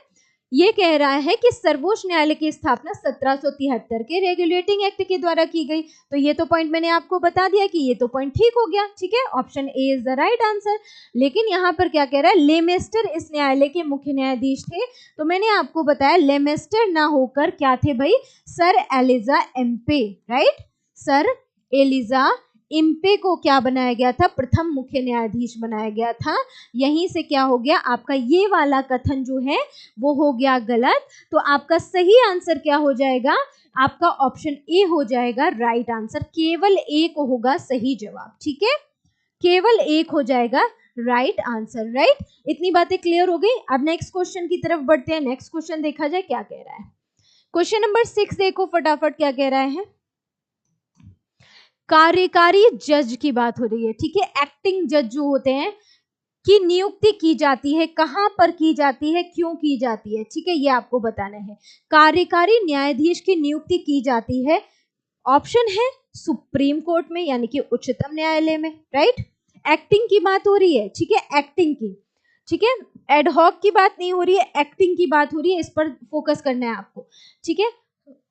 ये कह रहा है कि सर्वोच्च न्यायालय की स्थापना 1773 के रेगुलेटिंग एक्ट के द्वारा की गई। तो ये तो पॉइंट मैंने आपको बता दिया कि ये तो पॉइंट ठीक हो गया, ठीक है। Option A is the right answer. लेकिन यहाँ पर क्या कह रहा है, लेमेस्टर इस न्यायालय के मुख्य न्यायाधीश थे। तो मैंने आपको बताया लेमेस्टर ना होकर क्या थे भाई, sir Elijah Impey, right. Sir Elijah Impey को क्या बनाया गया था, प्रथम मुख्य न्यायाधीश बनाया गया था। यहीं से क्या हो गया, आपका ये वाला कथन जो है वो हो गया गलत। तो आपका सही आंसर क्या हो जाएगा, आपका ऑप्शन ए हो जाएगा राइट आंसर। केवल एक होगा सही जवाब, ठीक है, केवल एक हो जाएगा राइट आंसर, राइट। इतनी बातें क्लियर हो गई। अब नेक्स्ट क्वेश्चन की तरफ बढ़ते हैं। नेक्स्ट क्वेश्चन देखा जाए क्या कह रहा है। क्वेश्चन नंबर 6 देखो फटाफट क्या कह रहा है। कार्यकारी जज की बात हो रही है, ठीक है। एक्टिंग जज जो होते हैं की नियुक्ति की जाती है, कहां पर की जाती है, क्यों की जाती है, ठीक है, ये आपको बताना है। कार्यकारी न्यायाधीश की नियुक्ति की जाती है, ऑप्शन है सुप्रीम कोर्ट में यानी कि उच्चतम न्यायालय में, राइट। एक्टिंग की बात हो रही है, ठीक है, एक्टिंग की, ठीक है। एडहॉक की बात नहीं हो रही है, एक्टिंग की बात हो रही है, इस पर फोकस करना है आपको, ठीक है।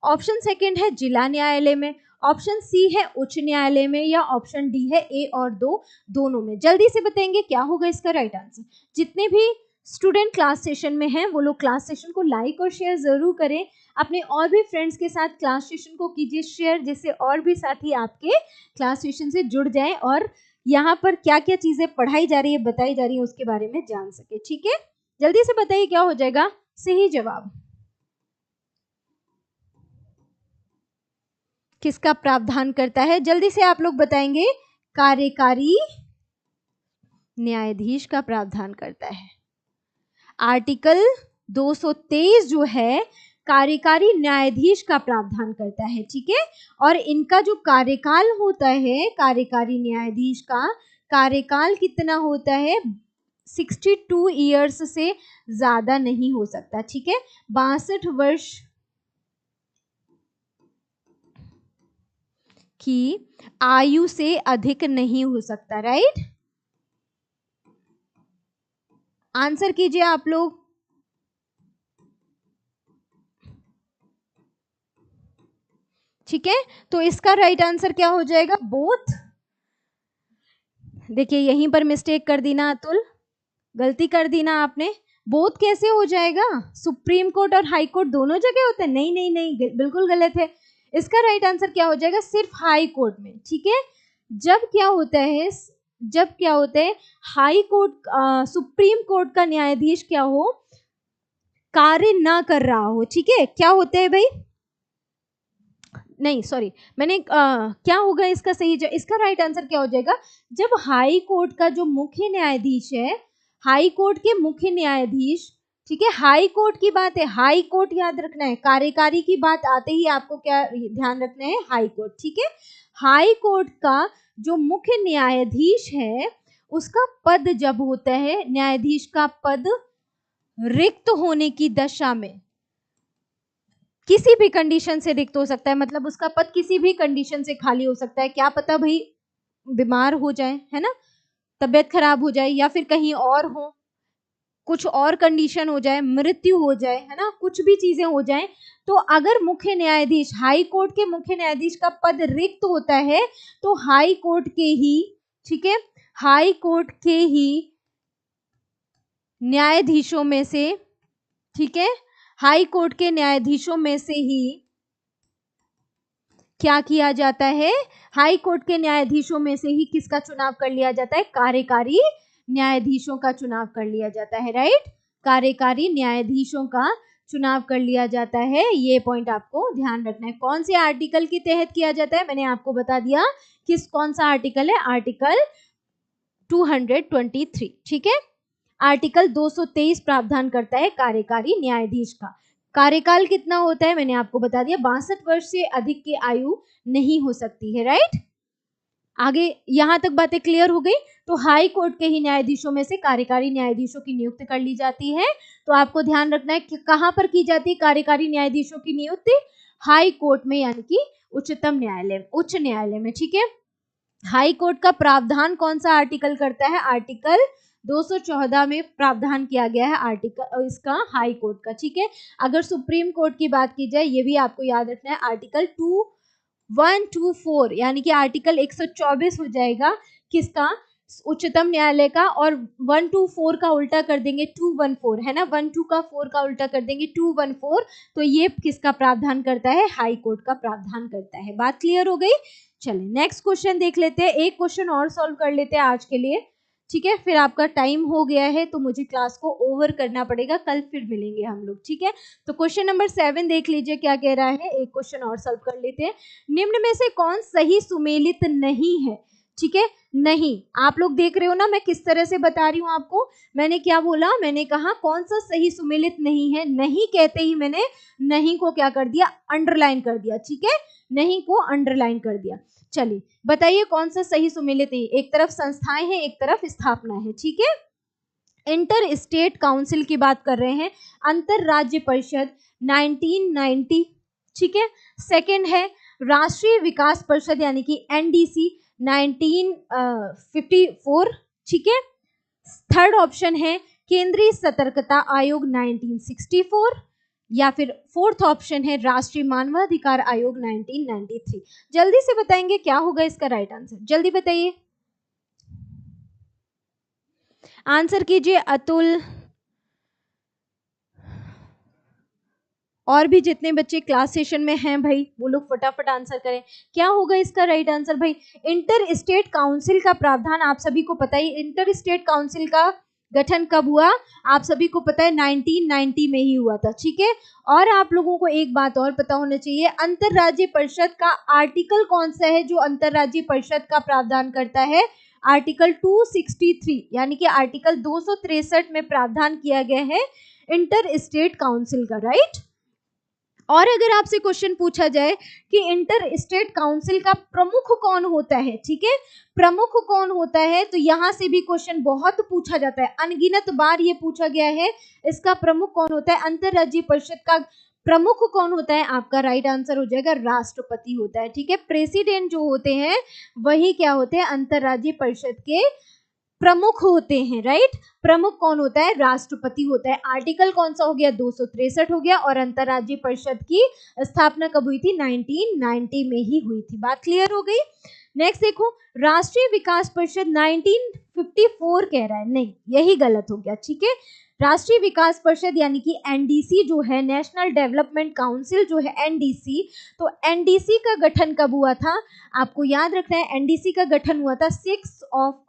ऑप्शन सेकंड है जिला न्यायालय में, ऑप्शन सी है उच्च न्यायालय में, या ऑप्शन डी है ए और दो दोनों में। जल्दी से बताएंगे क्या होगा इसका राइट आंसर। जितने भी स्टूडेंट क्लास सेशन में हैं वो लोग क्लास सेशन को लाइक और शेयर जरूर करें। अपने और भी फ्रेंड्स के साथ क्लास सेशन को कीजिए शेयर, जिससे और भी साथी आपके क्लास सेशन से जुड़ जाएं और यहाँ पर क्या क्या चीजें पढ़ाई जा रही है, बताई जा रही है, उसके बारे में जान सके, ठीक है। जल्दी से बताइए क्या हो जाएगा सही जवाब, किसका प्रावधान करता है, जल्दी से आप लोग बताएंगे। कार्यकारी न्यायाधीश का प्रावधान करता है। आर्टिकल 223 जो है कार्यकारी न्यायाधीश का प्रावधान करता है, ठीक है। और इनका जो कार्यकाल होता है कार्यकारी न्यायाधीश का कार्यकाल कितना होता है, 62 ईयर्स से ज्यादा नहीं हो सकता, ठीक है। 62 वर्ष की आयु से अधिक नहीं हो सकता, राइट। आंसर कीजिए आप लोग। ठीक है, तो इसका राइट आंसर क्या हो जाएगा, बोथ। देखिए यहीं पर मिस्टेक कर दी ना अतुल, गलती कर दी ना आपने। बोथ कैसे हो जाएगा, सुप्रीम कोर्ट और हाई कोर्ट दोनों जगह होते हैं, नहीं नहीं नहीं, बिल्कुल गलत है। इसका राइट आंसर क्या हो जाएगा, सिर्फ हाई कोर्ट में, ठीक है। जब क्या होता है, जब क्या होता है हाई कोर्ट सुप्रीम कोर्ट का न्यायाधीश क्या हो, कार्य ना कर रहा हो, ठीक है। क्या होता है भाई, नहीं सॉरी मैंने क्या होगा इसका सही इसका राइट आंसर क्या हो जाएगा, जब हाई कोर्ट का जो मुख्य न्यायाधीश है, हाई कोर्ट के मुख्य न्यायाधीश, ठीक है, हाई कोर्ट की बात है, हाई कोर्ट याद रखना है, कार्यकारी की बात आते ही आपको क्या ध्यान रखना है, हाई कोर्ट, ठीक है। हाई कोर्ट का जो मुख्य न्यायाधीश है उसका पद जब होता है, न्यायाधीश का पद रिक्त होने की दशा में, किसी भी कंडीशन से रिक्त हो सकता है, मतलब उसका पद किसी भी कंडीशन से खाली हो सकता है, क्या पता भाई बीमार हो जाए, है ना, तबीयत खराब हो जाए, या फिर कहीं और हो, कुछ और कंडीशन हो जाए, मृत्यु हो जाए, है ना, कुछ भी चीजें हो जाए। तो अगर मुख्य न्यायाधीश, हाई कोर्ट के मुख्य न्यायाधीश का पद रिक्त होता है तो हाई कोर्ट के ही, ठीक है, हाई कोर्ट के ही न्यायाधीशों में से, ठीक है, हाई कोर्ट के न्यायाधीशों में से ही क्या किया जाता है, हाई कोर्ट के न्यायाधीशों में से ही किसका चुनाव कर लिया जाता है, कार्यकारी न्यायाधीशों का चुनाव कर लिया जाता है, राइट, कार्यकारी न्यायाधीशों का चुनाव कर लिया जाता है। ये पॉइंट आपको ध्यान रखना है। कौन से आर्टिकल के तहत किया जाता है, मैंने आपको बता दिया कौन सा आर्टिकल है, आर्टिकल 223, ठीक है। आर्टिकल 223 प्रावधान करता है कार्यकारी न्यायाधीश का कार्यकाल कितना होता है, मैंने आपको बता दिया 62 वर्ष से अधिक की आयु नहीं हो सकती है, राइट। आगे यहां तक बातें क्लियर हो गई। तो हाई कोर्ट के ही न्यायाधीशों में से कार्यकारी न्यायाधीशों की नियुक्ति कर ली जाती है। तो आपको ध्यान रखना है कि कहां पर की जाती है कार्यकारी न्यायाधीशों की नियुक्ति, हाई कोर्ट में, यानी कि उच्चतम न्यायालय, उच्च न्यायालय में, ठीक है। हाई कोर्ट का प्रावधान कौन सा आर्टिकल करता है, आर्टिकल 214 में प्रावधान किया गया है आर्टिकल इसका, हाई कोर्ट का, ठीक है। अगर सुप्रीम कोर्ट की बात की जाए, ये भी आपको याद रखना है, आर्टिकल 2124 यानी कि आर्टिकल 124 हो जाएगा किसका, उच्चतम न्यायालय का, और 124 का उल्टा कर देंगे 214, है ना, 12 का 4 का उल्टा कर देंगे 214, तो ये किसका प्रावधान करता है, हाई कोर्ट का प्रावधान करता है। बात क्लियर हो गई। चलिए नेक्स्ट क्वेश्चन देख लेते हैं, एक क्वेश्चन और सॉल्व कर लेते हैं आज के लिए, ठीक है। फिर आपका टाइम हो गया है तो मुझे क्लास को ओवर करना पड़ेगा, कल फिर मिलेंगे हम लोग, ठीक है। तो क्वेश्चन नंबर 7 देख लीजिए क्या कह रहा है, एक क्वेश्चन और सॉल्व कर लेते हैं। निम्न में से कौन सही सुमेलित नहीं है, ठीक है। नहीं, आप लोग देख रहे हो ना मैं किस तरह से बता रही हूँ आपको, मैंने क्या बोला, मैंने कहा कौन सा सही सुमेलित नहीं है, नहीं कहते ही मैंने नहीं को क्या कर दिया, अंडरलाइन कर दिया, ठीक है, नहीं को अंडरलाइन कर दिया। चलिए बताइए कौन सा सही सुमेलित नहीं, एक तरफ संस्थाएं हैं, एक तरफ स्थापना है, ठीक है। इंटर स्टेट काउंसिल की बात कर रहे हैं, अंतर राज्य परिषद 1990, ठीक है। सेकंड है राष्ट्रीय विकास परिषद यानी कि एनडीसी 1954, ठीक है। थर्ड ऑप्शन है केंद्रीय सतर्कता आयोग 1964, या फिर फोर्थ ऑप्शन है राष्ट्रीय मानवाधिकार आयोग 1993। जल्दी से बताएंगे क्या होगा इसका राइट आंसर, जल्दी बताइए, आंसर कीजिए अतुल, और भी जितने बच्चे क्लास सेशन में हैं भाई वो लोग फटाफट आंसर करें, क्या होगा इसका राइट आंसर भाई। इंटर स्टेट काउंसिल का प्रावधान आप सभी को पता ही, इंटर स्टेट काउंसिल का गठन कब हुआ, आप सभी को पता है 1990 में ही हुआ था, ठीक है। और आप लोगों को एक बात और पता होना चाहिए, अंतरराज्यीय परिषद का आर्टिकल कौन सा है जो अंतरराज्यीय परिषद का प्रावधान करता है, आर्टिकल 263, यानी कि आर्टिकल 263 में प्रावधान किया गया है इंटर स्टेट काउंसिल का, राइट। और अगर आपसे क्वेश्चन पूछा जाए कि इंटर स्टेट काउंसिल का प्रमुख कौन होता है, ठीक है, प्रमुख कौन होता है, तो यहां से भी क्वेश्चन बहुत पूछा जाता है, अनगिनत बार ये पूछा गया है, इसका प्रमुख कौन होता है, अंतरराज्यीय परिषद का प्रमुख कौन होता है, आपका राइट आंसर हो जाएगा राष्ट्रपति होता है, ठीक है। प्रेसिडेंट जो होते हैं वही क्या होते हैं, अंतरराज्यीय परिषद के प्रमुख होते हैं, राइट। प्रमुख कौन होता है, राष्ट्रपति होता है। आर्टिकल कौन सा हो गया, 263 हो गया, और अंतरराज्यीय परिषद की स्थापना कब हुई थी, 1990 में ही हुई थी। बात क्लियर हो गई। नेक्स्ट देखो, राष्ट्रीय विकास परिषद 1954 कह रहा है, नहीं यही गलत हो गया, ठीक है। राष्ट्रीय विकास परिषद यानी कि एनडीसी जो है, नेशनल डेवलपमेंट काउंसिल जो है एनडीसी, तो एनडीसी का गठन कब हुआ था, आपको याद रखना है, एनडीसी का गठन हुआ था 6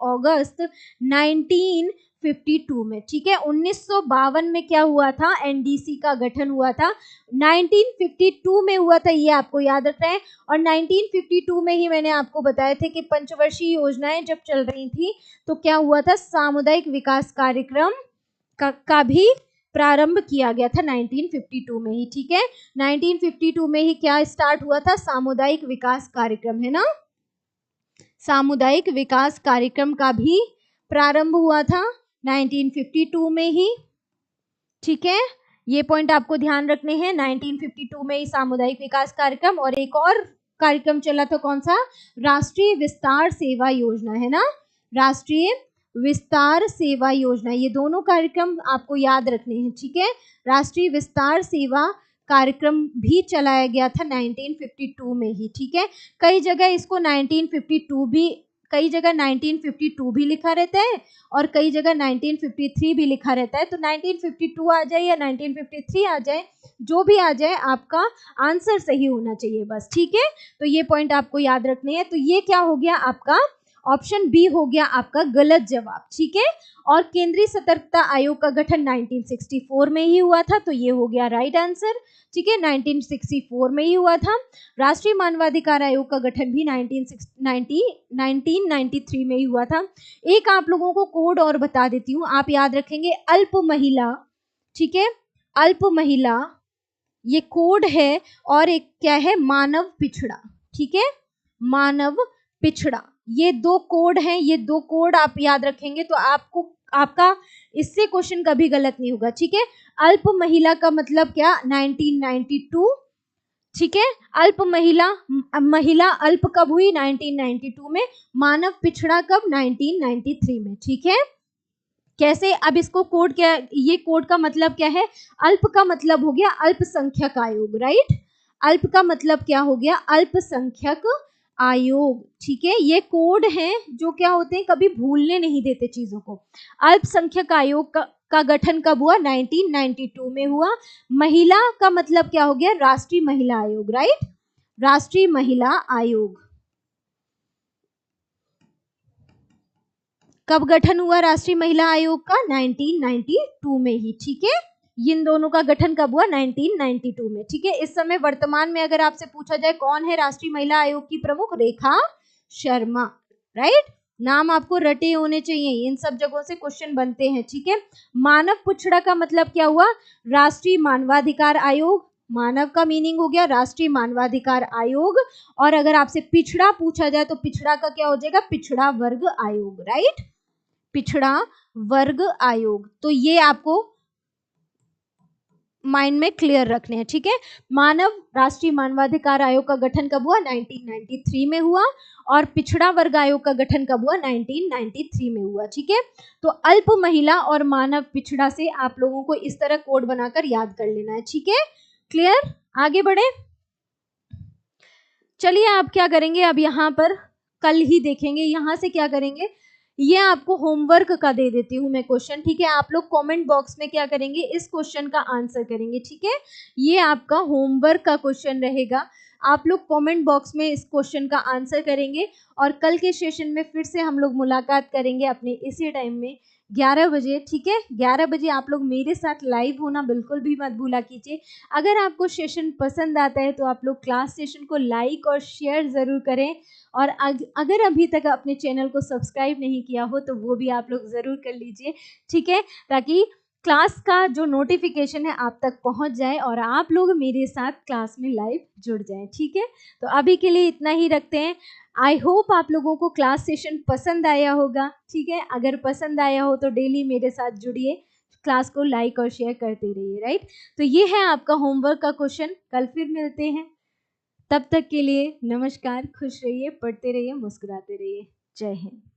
अगस्त 1952 में, ठीक है। 1952 में क्या हुआ था, एनडीसी का गठन हुआ था, 1952 में हुआ था, ये आपको याद रखना है। और 1952 में ही मैंने आपको बताया था कि पंचवर्षीय योजनाएं जब चल रही थी तो क्या हुआ था, सामुदायिक विकास कार्यक्रम का भी प्रारंभ किया गया था 1952 में ही, ठीक है। 1952 में ही क्या स्टार्ट हुआ था, सामुदायिक विकास कार्यक्रम, है ना, सामुदायिक विकास कार्यक्रम का भी प्रारंभ हुआ था 1952 में ही, ठीक है। ये पॉइंट आपको ध्यान रखने हैं, 1952 में ही सामुदायिक विकास कार्यक्रम, और एक और कार्यक्रम चला था कौन सा, राष्ट्रीय विस्तार सेवा योजना, है ना, राष्ट्रीय विस्तार सेवा योजना, ये दोनों कार्यक्रम आपको याद रखने हैं, ठीक है। राष्ट्रीय विस्तार सेवा कार्यक्रम भी चलाया गया था 1952 में ही, ठीक है। कई जगह इसको 1952 भी कई जगह 1952 भी लिखा रहता है और कई जगह 1953 भी लिखा रहता है। तो 1952 आ जाए या 1953 आ जाए, जो भी आ जाए आपका आंसर सही होना चाहिए बस, ठीक है। तो ये पॉइंट आपको याद रखने हैं। तो ये क्या हो गया आपका, ऑप्शन बी हो गया आपका गलत जवाब, ठीक है। और केंद्रीय सतर्कता आयोग का गठन 1964 में ही हुआ था, तो ये हो गया राइट आंसर, ठीक है। 1964 में ही हुआ था। राष्ट्रीय मानवाधिकार आयोग का गठन भी 1993 में ही हुआ था। एक आप लोगों को कोड और बता देती हूँ, आप याद रखेंगे, अल्प महिला, ठीक है, अल्प महिला ये कोड है, और एक क्या है, मानव पिछड़ा, ठीक है, मानव पिछड़ा, ये दो कोड हैं। ये दो कोड आप याद रखेंगे तो आपको, आपका इससे क्वेश्चन कभी गलत नहीं होगा, ठीक है। अल्प महिला का मतलब क्या, 1992, ठीक है। अल्प महिला, महिला अल्प कब हुई, 1992 में। मानव पिछड़ा कब, 1993 में, ठीक है। कैसे, अब इसको कोड क्या, ये कोड का मतलब क्या है, अल्प का मतलब हो गया अल्पसंख्यक आयोग, राइट। अल्प का मतलब क्या हो गया, अल्पसंख्यक आयोग, ठीक है। ये कोड हैं जो क्या होते हैं, कभी भूलने नहीं देते चीजों को। अल्पसंख्यक आयोग का गठन कब हुआ, 1992 में हुआ। महिला का मतलब क्या हो गया, राष्ट्रीय महिला आयोग, राइट, राष्ट्रीय महिला आयोग। कब गठन हुआ राष्ट्रीय महिला आयोग का, 1992 में ही, ठीक है। इन दोनों का गठन कब हुआ, 1992 में, ठीक है। इस समय वर्तमान में अगर आपसे पूछा जाए कौन है राष्ट्रीय महिला आयोग की प्रमुख, रेखा शर्मा, राइट। नाम आपको रटे होने चाहिए, इन सब जगहों से क्वेश्चन बनते हैं, ठीक है। मानव पिछड़ा का मतलब क्या हुआ, राष्ट्रीय मानवाधिकार आयोग, मानव का मीनिंग हो गया राष्ट्रीय मानवाधिकार आयोग, और अगर आपसे पिछड़ा पूछा जाए तो पिछड़ा का क्या हो जाएगा, पिछड़ा वर्ग आयोग, राइट, पिछड़ा वर्ग आयोग। तो ये आपको माइंड में क्लियर रखने हैं, ठीक है। मानव राष्ट्रीय मानवाधिकार आयोग का गठन कब हुआ, 1993 में हुआ, और पिछड़ा वर्ग आयोग का गठन कब हुआ, 1993 में हुआ, ठीक है। तो अल्प महिला और मानव पिछड़ा से आप लोगों को इस तरह कोड बनाकर याद कर लेना है, ठीक है। क्लियर, आगे बढ़े। चलिए आप क्या करेंगे, अब यहाँ पर कल ही देखेंगे, यहाँ से क्या करेंगे, ये आपको होमवर्क का दे देती हूँ मैं क्वेश्चन, ठीक है। आप लोग कमेंट बॉक्स में क्या करेंगे, इस क्वेश्चन का आंसर करेंगे, ठीक है। ये आपका होमवर्क का क्वेश्चन रहेगा, आप लोग कमेंट बॉक्स में इस क्वेश्चन का आंसर करेंगे, और कल के सेशन में फिर से हम लोग मुलाकात करेंगे अपने इसी टाइम में 11 बजे, ठीक है। 11 बजे आप लोग मेरे साथ लाइव होना बिल्कुल भी मत भूला कीजिए। अगर आपको सेशन पसंद आता है तो आप लोग क्लास सेशन को लाइक और शेयर ज़रूर करें, और अगर अभी तक अपने चैनल को सब्सक्राइब नहीं किया हो तो वो भी आप लोग ज़रूर कर लीजिए, ठीक है, ताकि क्लास का जो नोटिफिकेशन है आप तक पहुंच जाए और आप लोग मेरे साथ क्लास में लाइव जुड़ जाएं, ठीक है। तो अभी के लिए इतना ही रखते हैं। आई होप आप लोगों को क्लास सेशन पसंद आया होगा, ठीक है। अगर पसंद आया हो तो डेली मेरे साथ जुड़िए, क्लास को लाइक और शेयर करते रहिए, राइट। तो ये है आपका होमवर्क का क्वेश्चन, कल फिर मिलते हैं, तब तक के लिए नमस्कार, खुश रहिए, पढ़ते रहिए, मुस्कुराते रहिए, जय हिंद।